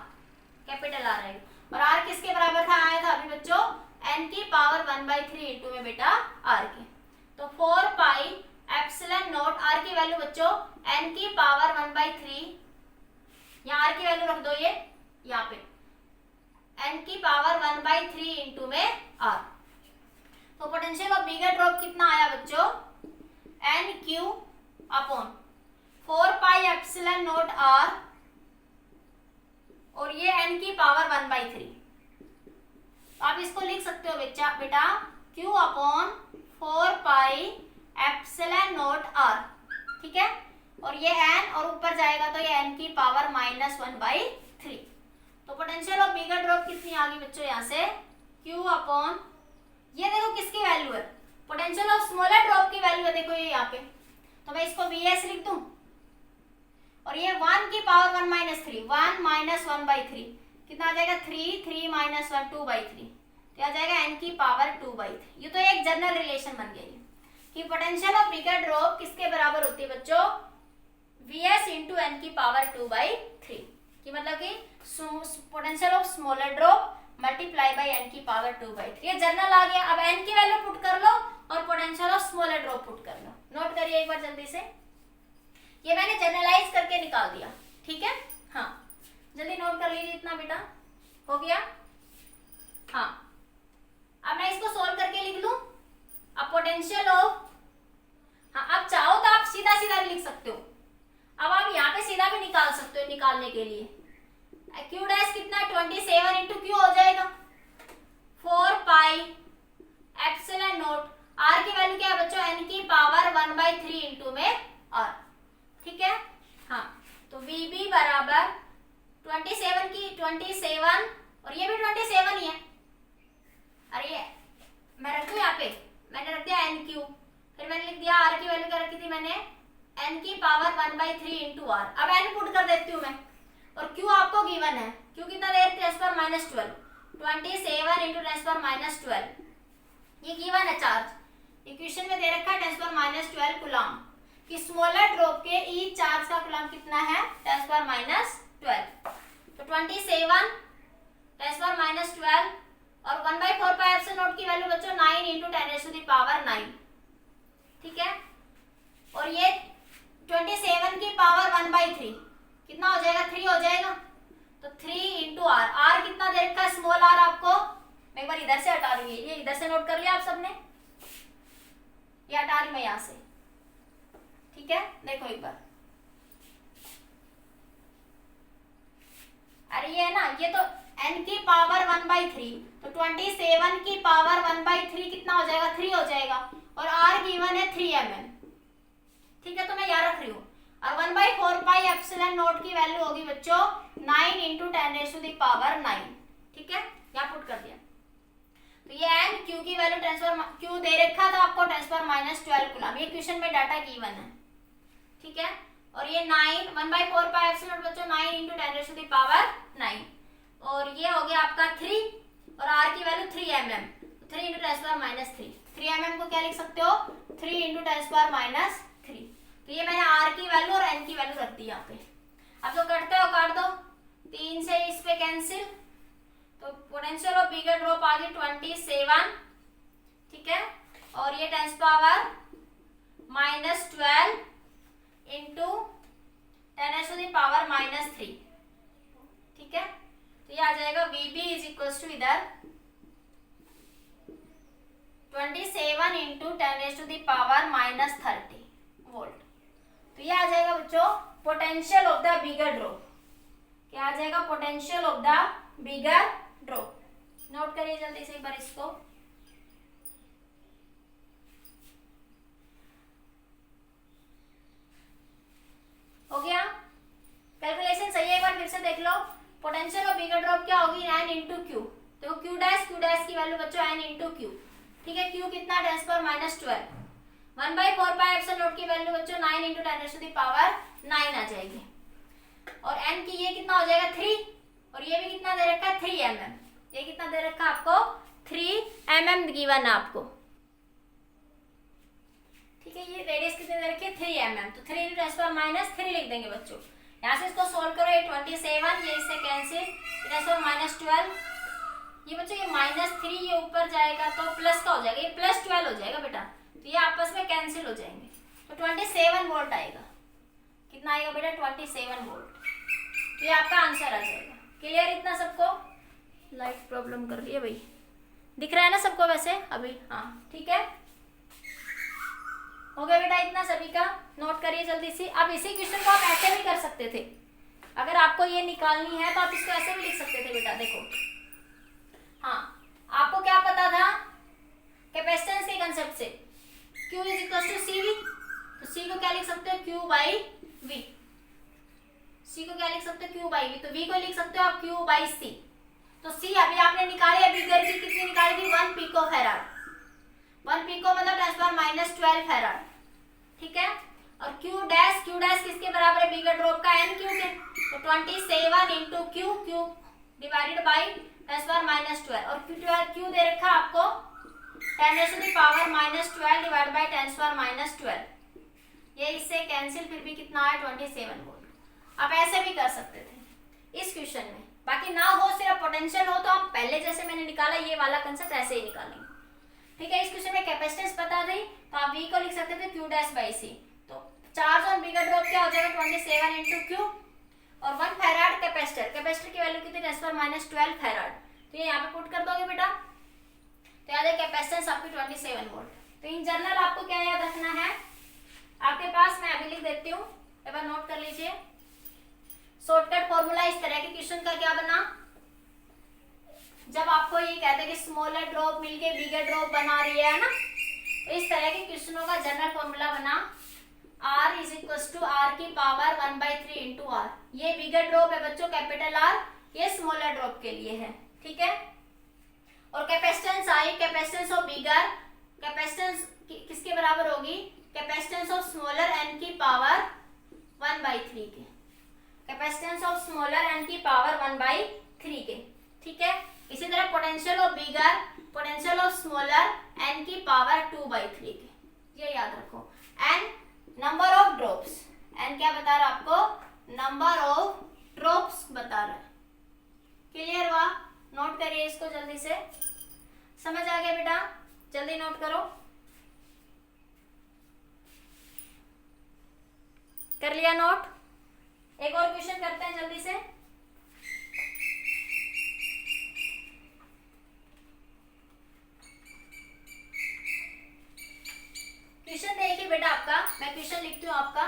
कैपिटल R है, और R किसके बराबर था, आया था अभी बच्चों N की पावर 1/3 इंटू में बेटा R के, तो 4πε0, R की वैल्यू बच्चों N की पावर 1/3, यहाँ R की वैल्यू रख दो ये यहाँ पे, N की पावर 1/3 इंटू में R। तो पोटेंशियल ऑफ बिगर ड्रॉप कितना आया बच्चों, NQ अपॉन 4πε0R, और ये N की पावर 1/3, आप इसको लिख सकते हो बेटा Q अपॉन 4πε0R, ठीक है। और ये N और ऊपर जाएगा तो ये N की पावर -1/3। तो पोटेंशियल ऑफ बिगर ड्रॉप कितनी आ गई बच्चों, यहाँ से Q अपॉन, ये देखो किसकी वैल्यू है, पोटेंशियल ऑफ स्मॉलर ड्रॉप की वैल्यू है, देखो ये यहाँ पे, तो मैं इसको VS लिख दूं, और ये 1 की पावर 1/3, 1 - 1/3 कितना आ जाएगा, 3, 3 - 1 2/3, तो आ जाएगा N की पावर 2/3। ये तो एक जनरल रिलेशन बन गई है कि पोटेंशियल ऑफ बिगर ड्रॉप किसके बराबर होती है बच्चों, VS इंटू N की पावर 2/3, कि मतलब कि potential of smaller drop multiply by N की पावर 2/3, ये जनरल आ गया। अब N की वैल्यू पुट कर लो और potential of smaller drop put कर लो, नोट करिए एक बार जल्दी से, ये मैंने जनरलाइज करके निकाल दिया, ठीक है। हाँ जल्दी नोट कर लीजिए, इतना बेटा हो गया। हाँ अब मैं इसको सोल्व करके लिख लूं, अब पोटेंशियल ऑफ, हाँ अब चाहो तो आप सीधा सीधा भी लिख सकते हो, अब आप यहाँ पे सीधा भी निकाल सकते हो, निकालने के लिए Q डैश कितना 27 इंटू Q हो जाएगा 4πε0, R की वैल्यू क्या है बच्चों, N की पावर 1/3 इंटू में R, ठीक है। हाँ तो VB बराबर 27 की 27, और ये भी 27 ही है, अरे ये मैं रख दूं यहाँ पे, मैंने रख दिया NQ, फिर मैंने लिख दिया R की वैल्यू क्या रखी थी मैंने, N की पावर 1/3 इंटू R। अब N पुट कर देती हूँ मैं, और Q आपको गिवन है, Q कितना दे, 10⁻12, 27 इंटू 10⁻12, ये गिवन है चार्ज, इक्वेशन में दे रखा है 10⁻12 कूलम, कि स्मॉलर ड्रॉप के ईच चार्ज का कूलम कितना है 10⁻12, तो 27 10⁻12 और 1/4πε0 की वैल्यू बच्चों 9 इंटू 10⁻9, ठीक है। और ये 27 की पावर 1/3 कितना हो जाएगा, 3 हो जाएगा, तो 3 इंटू R, R कितना दे रखा है स्मॉल r आपको, मैं एक बार इधर से हटा रही हूँ, ये इधर से नोट कर लिया आप सबने, ये हटा रही मैं यहाँ से, ठीक है। देखो एक बार, अरे ये है ना, ये तो N की पावर 1/3, तो 27 की पावर 1/3 कितना हो जाएगा, 3 हो जाएगा, और R गिवन है 3 mm, ठीक है। तो मैं यहाँ रख रही हूँ, और 1/4πε0 की वैल्यू होगी बच्चों 9 इंटू 10⁻9, ठीक है, यहाँ पुट कर दिया। तो ये N Q की वैल्यू Q दे रखा था आपको 10⁻12 कूलम, ये क्वेश्चन में डाटा गिवन है, ठीक है। और ये 9 1/4πε0 बच्चों 9 इंटू 10⁻9, और ये हो गया आपका 3, और R की वैल्यू 3 mm, 3 इंटू 10⁻3, 3 mm को क्या लिख सकते हो, 3 इंटू 10⁻3, तो ये मैंने R की वैल्यू और N की वैल्यू रख दी यहाँ पे। अब जो करते हो काट दो, 3 से इस पे कैंसिल, तो पोटेंशियल ऑफ बिगर ड्रॉप आ गई 27 ठीक है, और ये 10 पावर -12 इंटू 10⁻⁻3, ठीक है। तो ये आ जाएगा VB इज इक्वल्स टू इधर 27 इंटू 10⁻30 वोल्ट। तो ये आ जाएगा बच्चों potential of the bigger drop. क्या आ जाएगा? Potential of the bigger drop. Note करिए जल्दी से एक बार इसको। हो गया? कैलकुलेशन सही है, एक बार फिर से देख लो। पोटेंशियल ऑफ बिगर ड्रॉप क्या होगी? n into Q. तो क्यू डैश की वैल्यू बच्चों n इंटू क्यू, ठीक है। क्यू कितना? 10⁻12। 1/4πε0 की वैल्यू बच्चों 9 इंटू 10⁻9 आ जाएगी। और n की ये कितना हो जाएगा? 3, और ये भी कितना दे रखा है? 3 mm। ये कितना दे रखा है आपको? 3 mm गिवन है आपको, ठीक है। ये रेडियस कितने दे रखी है? 3 mm। तो 3 इंटू 10⁻3 लिख देंगे बच्चों। यहाँ से इसको सोल्व करो, ये 27, ये इससे कैंसिल, 10⁻12, ये बच्चों ये -3 ये ऊपर जाएगा तो प्लस का हो जाएगा, ये +12 हो जाएगा बेटा। तो ये आपस में कैंसिल हो जाएंगे, तो 27 वोल्ट आएगा। कितना आएगा बेटा? 27 वोल्ट। तो ये आपका आंसर आ जाएगा। क्लियर इतना सबको? लाइट प्रॉब्लम कर रही है भाई, दिख रहा है ना सबको वैसे अभी? हाँ ठीक है, हो गया बेटा इतना सभी का। नोट करिए जल्दी से। अब इसी क्वेश्चन को आप ऐसे भी कर सकते थे, अगर आपको ये निकालनी है तो आप इसको ऐसे भी लिख सकते थे बेटा। देखो, हाँ आपको क्या पता था कैपेसिटेंस के कंसेप्ट से? Q is equal to CV। तो C को क्या लिख सकते हो? Q by V। C को क्या लिख सकते हो? Q by V। तो V को लिख सकते हो आप Q बाई C। तो C अभी आपने निकाली है, बिगर की कितनी निकाली थी? 1 पिको फैराड। 1 पिको मतलब 10⁻12 फैराड, ठीक है। और Q डैश किसके बराबर है? बिगर ड्रॉप का n क्यू के। तो 27 इंटू Q डिवाइडेड बाई 10⁻12, और Q दे रखा आपको 10⁻12 डिवाइड बाई 10⁻12। ये इससे कैंसिल, फिर भी कितना है? 27 वोल्ट। आप ऐसे भी कर सकते थे इस क्वेश्चन में। बाकी ना हो, सिर्फ पोटेंशियल हो, तो आप पहले जैसे मैंने निकाला ये वाला कंसेप्ट ऐसे ही निकालेंगे, ठीक है। इस क्वेश्चन में कैपेसिटेंस पता थी तो आप V को लिख सकते थे Q डैश बाई C। तो चार्ज ऑन बिगर ड्रॉप क्या हो जाएगा? 27 इंटू Q, और 1 फैराड कैपेसिटर की वैल्यू कितनी? 10⁻12 फैराड। तो ये यहाँ पे पुट कर दोगे बेटा, तो याद है कैपेसिटेंस आपकी 27 वोल्ट। तो इन जनरल आपको क्या याद रखना है आपके पास? मैं अभी लिख देती हूँ, एक बार नोट कर लीजिए। शॉर्टकट फॉर्मूला इस तरह के क्वेश्चन का क्या बना? जब आपको ये कहते हैं कि स्मॉलर ड्रॉप मिलके बिगर ड्रॉप बना रही है ना, तो इस तरह के क्वेश्चनों का जनरल फॉर्मूला बना R is equal to R की पावर 1/3 इंटू R। ये बिगर ड्रॉप है बच्चों, कैपिटल R, ये स्मॉलर ड्रॉप के लिए है, ठीक है। और कैपेसिटेंस आई, कैपेसिटेंस ऑफ बिगर, कैपेसिटेंस किसके बराबर होगी? कैपेसिटेंस ऑफ स्मॉलर n की पावर 1/3 के। कैपेसिटेंस ऑफ स्मॉलर n की पावर 1/3 के, ठीक है। इसी तरह potential of bigger, potential of smaller n की पावर 2/3 के। ये याद रखो। n number of drops, n क्या बता रहा है आपको? नंबर ऑफ ड्रॉप्स बता रहा है। क्लियर हुआ? नोट करिए इसको जल्दी से। समझ आ गया बेटा? जल्दी नोट करो। कर लिया नोट? एक और क्वेश्चन करते हैं जल्दी से। क्वेश्चन देखिए बेटा आपका, मैं क्वेश्चन लिखती हूँ आपका।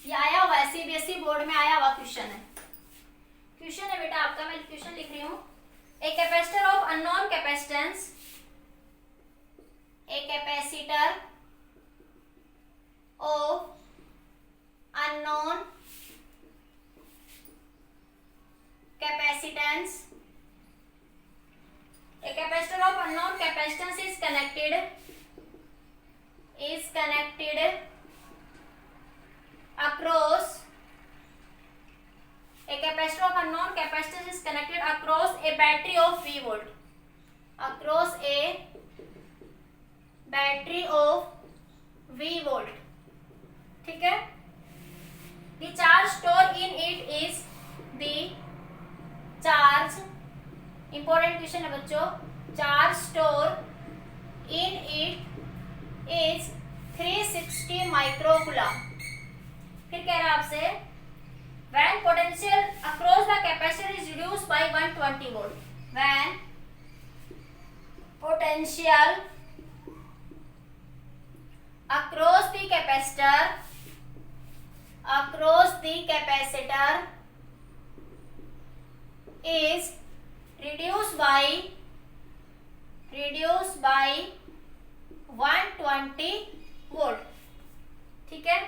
ये आया हुआ है CBSE बोर्ड में, आया हुआ क्वेश्चन है। क्वेश्चन है बेटा आपका, मैं क्वेश्चन लिख रही हूँ। A capacitor of unknown capacitance, a capacitor of unknown capacitance, a capacitor of unknown capacitance is connected across, a capacitor of unknown capacitance is connected across a battery of V volt, across a battery of V volt, ठीक है। The charge stored in it is the charge, important question है बच्चों, charge stored in से when potential across the capacitor is reduced by 120 volt, when potential across the capacitor is reduced by 120 volt, ठीक है.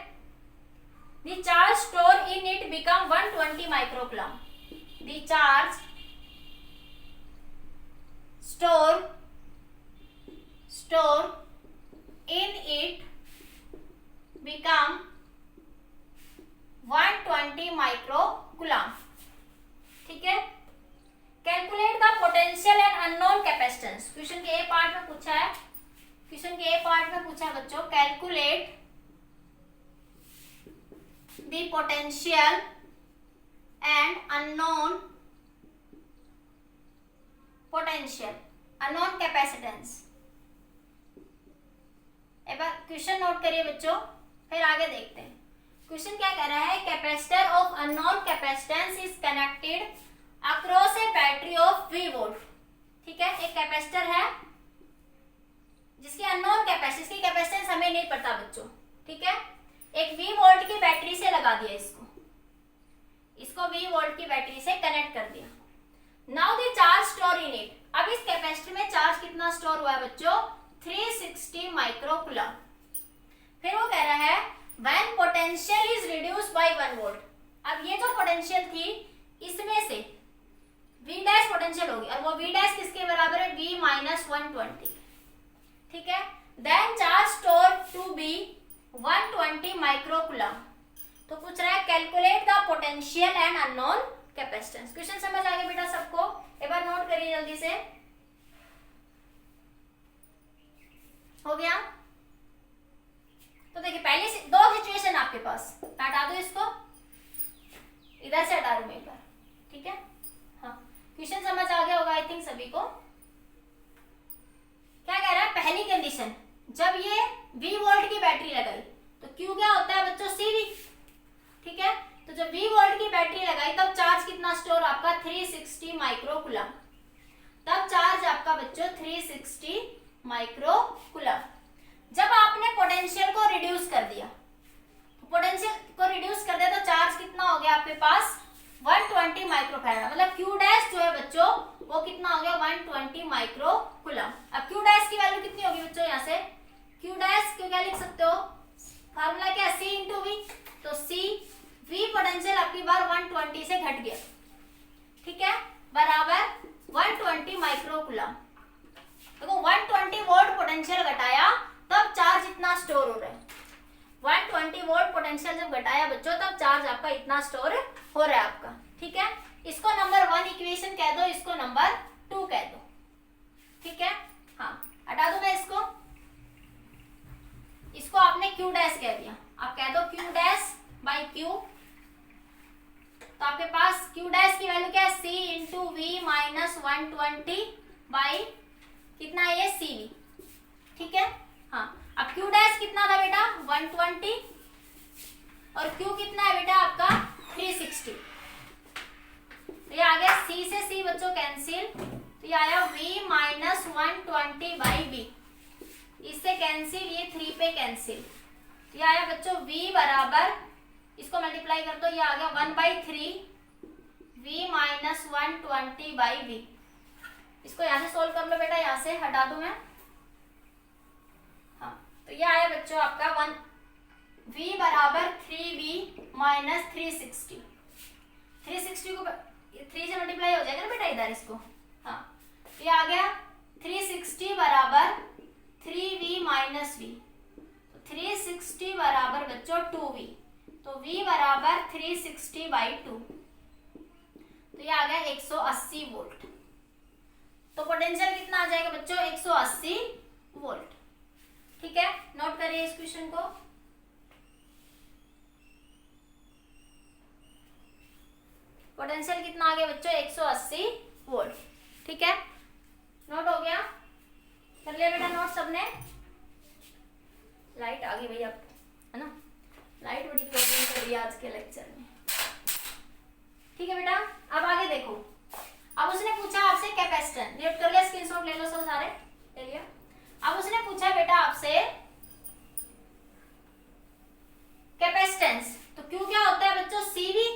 The charge stored in it become 120 microcoulomb. The charge stored in it become 120 microcoulomb, ठीक है. Calculate the potential and unknown capacitance. Question के ए पार्ट में पूछा है, बच्चों, calculate the potential and unknown capacitance. एक बार क्वेश्चन नोट करिए बच्चों, फिर आगे देखते हैं. क्वेश्चन क्या कह रहा है, capacitor of unknown capacitance is connected across A battery of V volt, ठीक है. एक कैपेसिटर है जिसकी अननोन कैपेसिटेंस की कैपेसिटेंस हमें नहीं पता बच्चों, ठीक है. एक V वोल्ट की बैटरी से लगा दिया, इसको V वोल्ट की बैटरी से कनेक्ट कर दिया. Now the charge store in it. अब इस कैपेसिटर में चार्ज कितना स्टोर हुआ है बच्चों, 360 माइक्रोकूलम. फिर वो कह रहा है when potential is reduced by 1 volt. अब ये जो पोटेंशियल थी इसमें से V डैश पोटेंशियल होगी और वो V डैश किसके बराबर है, V माइनस 120, ठीक है. Then charge store to be 120 microcoulomb. तो पूछ रहा है calculate the potential and unknown capacitance. Question समझ आ गया बेटा सबको, एक बार नोट करिए जल्दी से. हो गया. तो देखिए पहली दो सिचुएशन आपके पास, हटा दो इसको, इधर से हटा दूं मैं एक बार, ठीक है. हाँ, क्वेश्चन समझ आ गया होगा आई थिंक सभी को. क्या कह रहा है, पहली कंडीशन जब ये V वोल्ट की बैटरी लगाई तो Q क्या होता है बच्चों, CV, ठीक है. तो जब V वोल्ट की बैटरी लगाई तब चार्ज कितना स्टोर आपका 360 माइक्रोकूलम. तब चार्ज आपका बच्चों 360 माइक्रोकूलम. जब आपने पोटेंशियल को रिड्यूस कर दिया, तो चार्ज कितना हो गया आपके पास 120 माइक्रोफैराड. मतलब Q डैश जो है बच्चों वो कितना हो गया 120 माइक्रोकूलम. अब Q डैश की वैल्यू कितनी होगी बच्चों, यहाँ से Q डैश क्यों क्या लिख सकते हो, फार्मूला क्या C इंटू V. तो C V पोटेंशियल आपकी बार 120 से घट गया, ठीक है, बराबर 120 माइक्रोकूलम. देखो 120 वोल्ट पोटेंशियल घटाया तब चार्ज इतना स्टोर हो रहा है. 120 वोल्ट पोटेंशियल जब घटाया बच्चों तब चार्ज आपका इतना स्टोर हो रहा है आपका, ठीक है. इसको नंबर 1 इक्वेशन कह दो, इसको नंबर 2 कह दो, ठीक है. हाँ, हटा दो मैं इसको आपने Q डैश कह दिया, आप कह दो Q डैश बाई Q. तो आपके पास Q डैश की वैल्यू क्या है, C into V minus 120 by कितना है ये CV, ठीक है. हाँ, अब Q डैश कितना था बेटा 120 और Q कितना है बेटा आपका 360. तो ये आ गया C से C बच्चों कैंसिल, तो ये आया V माइनस 120 बाई V. इससे कैंसिल, ये 3 पे कैंसिल. ये आया बच्चों V बराबर, इसको मल्टीप्लाई कर दो, ये आ गया 1/3 V माइनस 120 बाई V. इसको यहाँ से सोल्व कर लो बेटा, यहाँ से हटा दूं मैं. हाँ, तो ये आया बच्चों आपका V बराबर 3V माइनस 360. 360 को 3 से मल्टीप्लाई हो जाएगा ना बेटा इधर इसको. हाँ, ये आ गया 360 बराबर 3V माइनस V. तो 360 बराबर बच्चों 2V. तो V बराबर 360 बाई 2. तो ये आ गया 180 वोल्ट. तो पोटेंशियल कितना आ जाएगा बच्चों 180 वोल्ट, ठीक है. नोट करिए इस क्वेश्चन को. पोटेंशियल कितना आ गया बच्चों 180 वोल्ट, ठीक है. नोट हो गया, कर लिया बेटा नोट सबने. लाइट आ गई भैया, है ना. लाइट बड़ी प्रॉब्लम कर रही है आज के लेक्चर में। ठीक है बेटा, अब आगे देखो। अब उसने पूछा आपसे कैपेसिटेंस, नोट कर लिया, स्क्रीनशॉट ले लो सब सारे, ले लिया। अब उसने पूछा बेटा आपसे कैपेसिटेंस, तो क्यू क्या होता है बच्चों, सीवी,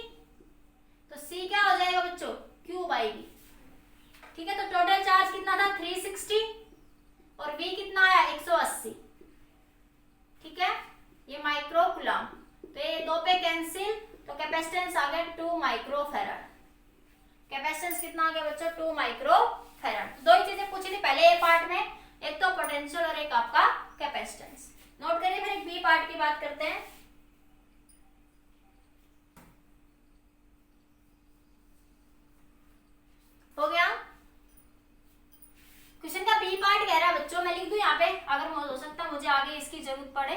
तो सी क्या हो जाएगा बच्चों, क्यू बाई वी। ठीक है, तो टोटल चार्ज कितना था 360 और वी कितना आया 180। ठीक है, ये माइक्रो कूलम, तो ये दो पे कैंसिल, तो कैपेसिटेंस आ गया 2 माइक्रो फैराड। कैपेसिटेंस कितना आ गया बच्चों 2 माइक्रो फैराड। दो ही चीजें पूछी थी पहले ए पार्ट में, एक तो पोटेंशियल और एक आपका कैपेसिटेंस। नोट करिए, फिर एक बी पार्ट की बात करते हैं। हो गया क्वेश्चन का बी पार्ट कह रहा है बच्चों, मैं लिख दूं यहाँ पे, अगर हो सकता मुझे आगे इसकी जरूरत पड़े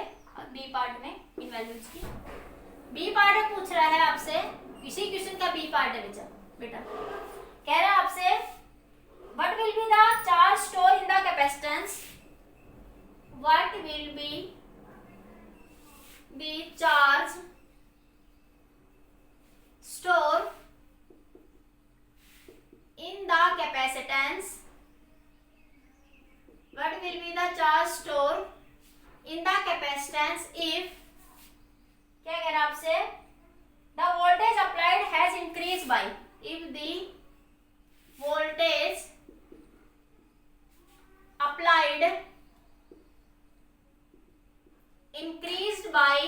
बी पार्ट में इन वैल्यूज की। बी पार्ट पूछ रहा है आपसे, इसी क्वेश्चन का बी पार्ट है बेटा, कह रहा है आपसे what will be the charge store in the capacitance, what will be the charge store in the capacitance, what will be the charge store in the capacitance if, क्या कह रहा है आपसे, the voltage applied has increased by, if the voltage applied increased by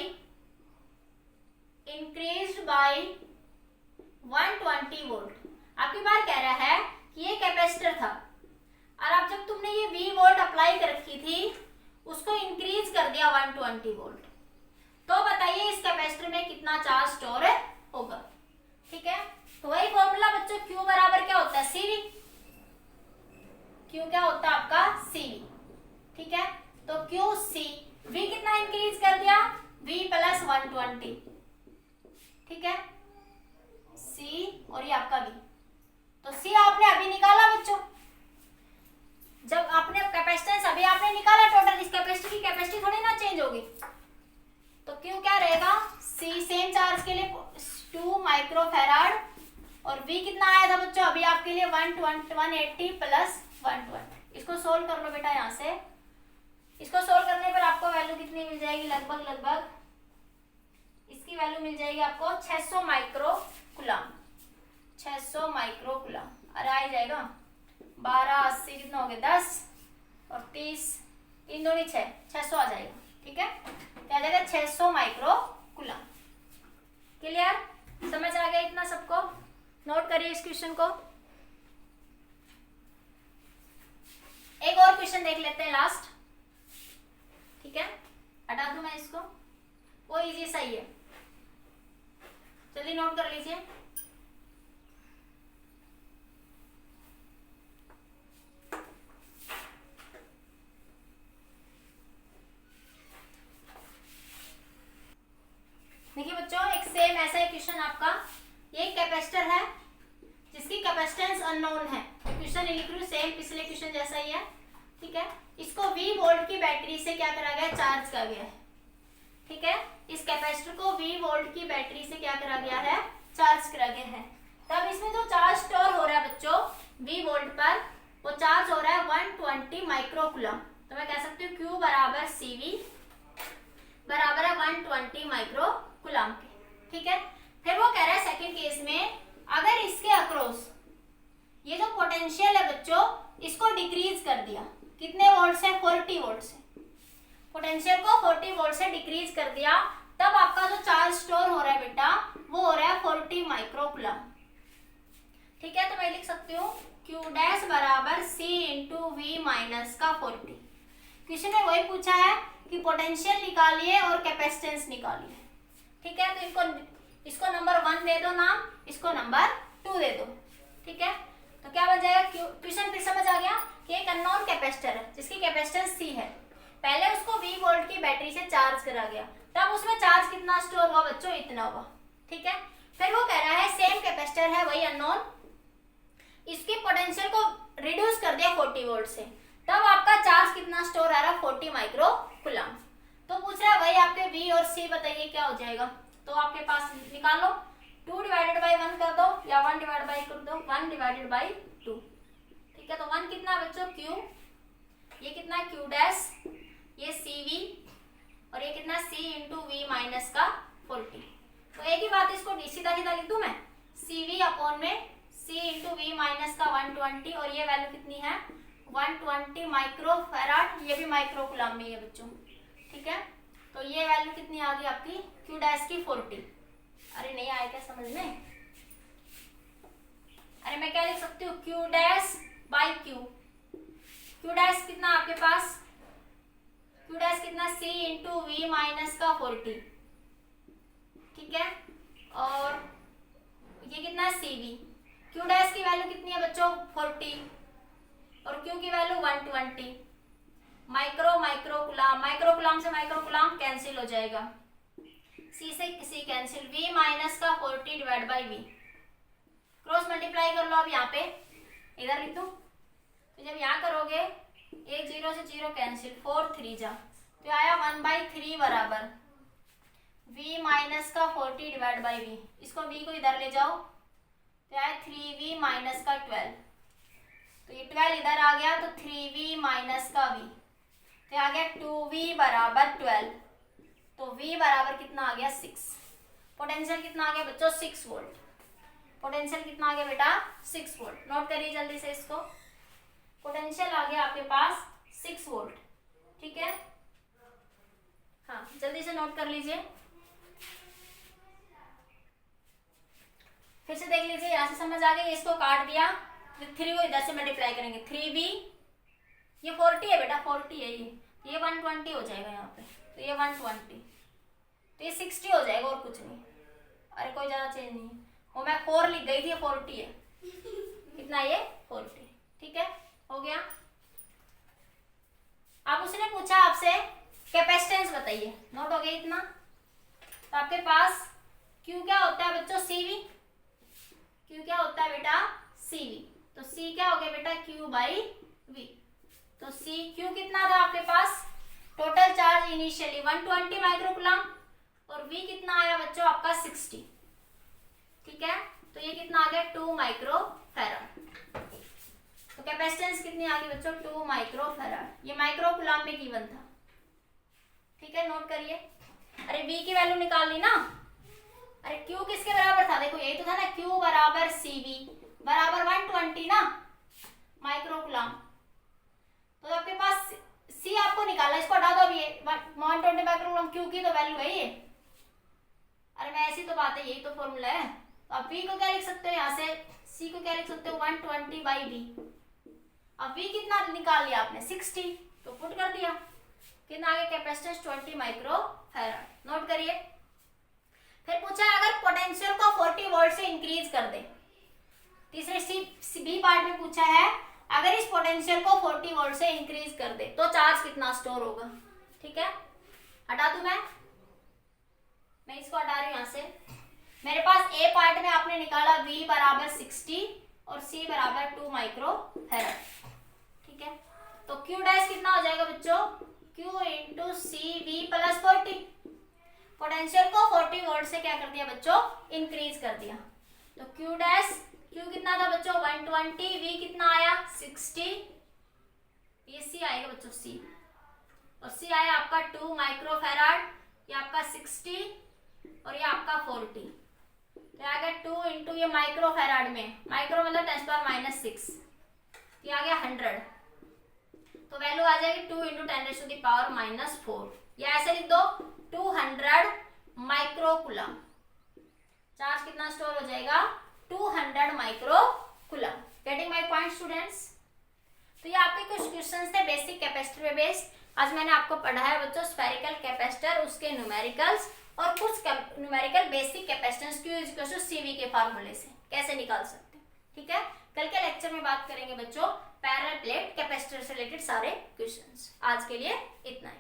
120 volt. आपकी बार कह रहा है कि ये कैपेसिटर था और अब जब तुमने ये V वोल्ट अप्लाई कर रखी थी उसको इंक्रीज कर दिया 120 वोल्ट, तो बताइए इस कैपेसिटर में कितना चार्ज स्टोर होगा। ठीक है, तो वही फॉर्मूला बच्चों, Q बराबर क्या होता है CV, Q क्या होता है आपका CV। ठीक है, तो QC, V कितना इंक्रीज कर दिया, V प्लस 120। ठीक है, C और ये आपका V, तो सी आपने अभी निकाला बच्चों, जब आपने कैपेसिटेंस अभी आपने निकाला टोटल, इस कैपेसिटर की कैपेसिटी थोड़ी ना चेंज होगी, तो क्यू क्या रहेगा, सी सेम चार्ज के लिए 2 माइक्रो फैराड और वी कितना आया था बच्चों अभी आपके लिए 180 प्लस 120। इसको सोल्व कर लो बेटा, यहाँ से इसको सोल्व करने पर आपको वैल्यू कितनी मिल जाएगी, लगभग इसकी वैल्यू मिल जाएगी आपको 600 माइक्रो कूलम, 600 माइक्रो कूलम। अरे आ ही जाएगा, 12 80 कितना हो गया 10 और 30, 3 दूनी 6, 600 आ जाएगा। ठीक है, क्या आ जाएगा 600 माइक्रो कूलम। क्लियर, समझ आ गया इतना सबको, नोट करिए इस क्वेश्चन को। एक और क्वेश्चन देख लेते हैं लास्ट। ठीक है, हटा दूं मैं इसको, वो इजी सही है, जल्दी नोट कर लीजिए। देखिए बच्चों, एक सेम ऐसा ही क्वेश्चन आपका, ये कैपेसिटर है जिसकी कैपेसिटेंस अननोन है, क्वेश्चन लिख रही हूँ सेम पिछले क्वेश्चन जैसा ही है। ठीक है, इसको V वोल्ट की बैटरी से क्या करा गया, चार्ज किया गया है। ठीक है, इस कैपेसिटर को V वोल्ट की बैटरी से क्या करा गया है, चार्ज करा गया है। तब इसमें जो चार्ज स्टोर हो रहा है बच्चों V वोल्ट पर, वो चार्ज हो रहा है 120 माइक्रो कूलम। तो मैं कह सकती हूँ Q बराबर CV बराबर है 120 माइक्रो कूलम के। ठीक है, फिर वो कह रहा है सेकंड केस में, अगर इसके अक्रॉस ये जो पोटेंशियल है बच्चों, इसको डिक्रीज कर दिया, कितने वोल्ट से, 40 वोल्ट से, पोटेंशियल को 40 वोल्ट से डिक्रीज कर दिया, तब आपका जो चार्ज स्टोर हो रहा है बेटा वो हो रहा है 40 माइक्रो कूलम। ठीक है, तो मैं लिख सकती हूँ Q डैश बराबर C इंटू वी माइनस का 40। क्वेश्चन में वही पूछा है कि पोटेंशियल निकालिए और कैपेसिटेंस निकालिए। ठीक है, तो इसको नंबर 1 दे दो नाम, इसको नंबर 2 दे दो। ठीक है, तो क्या बन जाएगा, क्वेश्चन फिर समझ आ गया कि एक अननोन कैपेसिटर है जिसकी कैपेसिटेंस C है, पहले उसको V वोल्ट की बैटरी से चार्ज करा गया, तब उसमें चार्ज कितना स्टोर हुआ बच्चों, इतना हुआ। ठीक है, फिर वो कह रहा है सेम कैपेसिटर है वही अननोन, इसकी पोटेंशियल को रिड्यूस कर दिया 40 वोल्ट से, तब आपका चार्ज कितना स्टोर आ रहा है 40 माइक्रो कूलम। तो पूछ रहा है वही आपके V और C बताइए क्या हो जाएगा। तो आपके पास निकालो, 2 डिवाइडेड बाई 1 कर दो या 1 डिवाइड बाई कर दो, 1 डिवाइडेड बाई 2। ठीक है, तो 1 कितना है बच्चों Q, ये कितना है Q डैश, ये CV और ये कितना C इंटू V माइनस का 40। तो एक ही बात इसको सीधा सीधा लिख दूं मैं, CV अपॉन में C इंटू V माइनस का 120 और ये वैल्यू कितनी है 120 माइक्रो फैराड, ये भी माइक्रो कूलम में है बच्चों। ठीक है, तो ये वैल्यू कितनी आ गई आपकी Q डैश की 40। अरे नहीं आया क्या समझ में? अरे मैं क्या लिख सकती हूँ Q dash by Q dash कितना आपके पास, Q डैश कितना C इंटू V माइनस का 40। ठीक है, और ये कितना है CV, Q डैश की वैल्यू कितनी है बच्चों 40 और Q की वैल्यू 120। माइक्रो कुलाम से माइक्रो कुलाम कैंसिल हो जाएगा, C से C कैंसिल, V माइनस का 40 divide by V, cross multiply कर लो। अब यहाँ पे इधर लिख दो, तो जब यहाँ करोगे एक 0 से 0 कैंसिल, 4 3 जा, तो आया 1/3 बराबर V माइनस का 40 डिवाइड बाई V। इसको V को इधर ले जाओ, तो आया 3V माइनस का 12, तो ये 12 इधर आ गया तो 3V माइनस का V, तो आ गया 2V बराबर 12। तो V बराबर कितना आ गया 6। पोटेंशियल कितना आ गया बच्चों 6 वोल्ट। पोटेंशियल कितना आ गया बेटा 6 वोल्ट। नोट करिए जल्दी से इसको, पोटेंशियल आ गया आपके पास 6 वोल्ट। ठीक है, हाँ जल्दी से नोट कर लीजिए, फिर से देख लीजिए, यहाँ से समझ आ गई। इसको काट दिया, 3 को इधर से मल्टीप्लाई करेंगे, 3V, ये 40 है बेटा 40 है, ये 120 हो जाएगा यहाँ पे, तो ये 120, तो ये 60 हो जाएगा और कुछ नहीं। अरे कोई ज्यादा चेंज नहीं है, वो मैं 4 लिख गई थी, 40 है, कितना ये 40। ठीक है, हो गया। अब उसने पूछा आपसे कैपेसिटेंस बताइए, नोट हो गया इतना। तो आपके पास Q क्या होता है बच्चों CV, Q क्या होता है बेटा CV, तो C क्या हो गया बेटा Q बाई V। तो Q कितना था आपके पास, टोटल चार्ज इनिशियली 120 माइक्रोकूलम और V कितना आया बच्चों आपका 60। ठीक है, तो ये कितना आ गया 2 माइक्रो फैराड। तो कैपेसिटेंस कितनी आ गई बच्चों 2 माइक्रो फैराड, ये माइक्रोकूलम में गिवन था। ठीक है, नोट करिए। अरे V की वैल्यू निकाल ली ना, अरे Q किसके बराबर था, देखो यही तो था ना, Q बराबर CV बराबर 120 ना माइक्रोकूलम। तो आपके पास C आपको निकाला, इसको हटा दो। अब ये 120 माइक्रोकूलम Q की तो वैल्यू है ये। अरे मैं ऐसी तो बात है, यही तो फॉर्मूला है। तो आप V को क्या लिख सकते हो, यहाँ से C को क्या लिख सकते हो 120 बाई V। अब V कितना निकाल लिया आपने 60, तो पुट कर दिया, कितना आगे कैपेसिटेंस 20 माइक्रो फैराड। नोट करिए। फिर पूछा अगर पोटेंशियल को 40 वोल्ट से इंक्रीज कर दे, तीसरे बी पार्ट में पूछा है अगर इस पोटेंशियल को 40 वोल्ट से इंक्रीज कर दे तो चार्ज कितना स्टोर होगा। ठीक है, हटा दूं मैं इसको हटा रही हूं यहाँ से। मेरे पास ए पार्ट में आपने निकाला V बराबर 60 और C बराबर 2 माइक्रो फैराड। ठीक है, तो Q डैश कितना हो जाएगा बच्चों Q into CV plus 40। Potential को 40 वोल्ट से क्या कर दिया बच्चों इंक्रीज कर दिया, तो Q डैश Q कितना था बच्चों 120, V कितना आया 60, ये C आएगा बच्चों C, और C आया आपका 2 माइक्रो फैराड, ये आपका 60 और ये आपका 40, तो आ गया 2 इंटू ये माइक्रो फैराड में, माइक्रो मतलब 10⁻⁻⁶, ये आ गया 100, तो वैल्यू आ जाएगी 2 इंटू 10⁻⁻⁴। या ऐसे लिख दो 200 माइक्रोकूलम। चार्ज कितना स्टोर हो जाएगा 200 microcoulomb. Getting my point students. तो ये आपके कुछ क्वेश्चंस थे बेसिक कैपेसिटर पे बेस्ड। आज मैंने आपको पढ़ाया बच्चों स्फेरिकल कैपेसिटर, उसके न्यूमेरिकल्स और कुछ न्यूमेरिकल बेसिक कैपेसिटेंस Q=CV के फार्मूले से कैसे निकाल सकते हैं। ठीक है, कल के लेक्चर में बात करेंगे बच्चों पैरेलल प्लेट कैपेसिटर से रिलेटेड सारे क्वेश्चंस। आज के लिए इतना ही।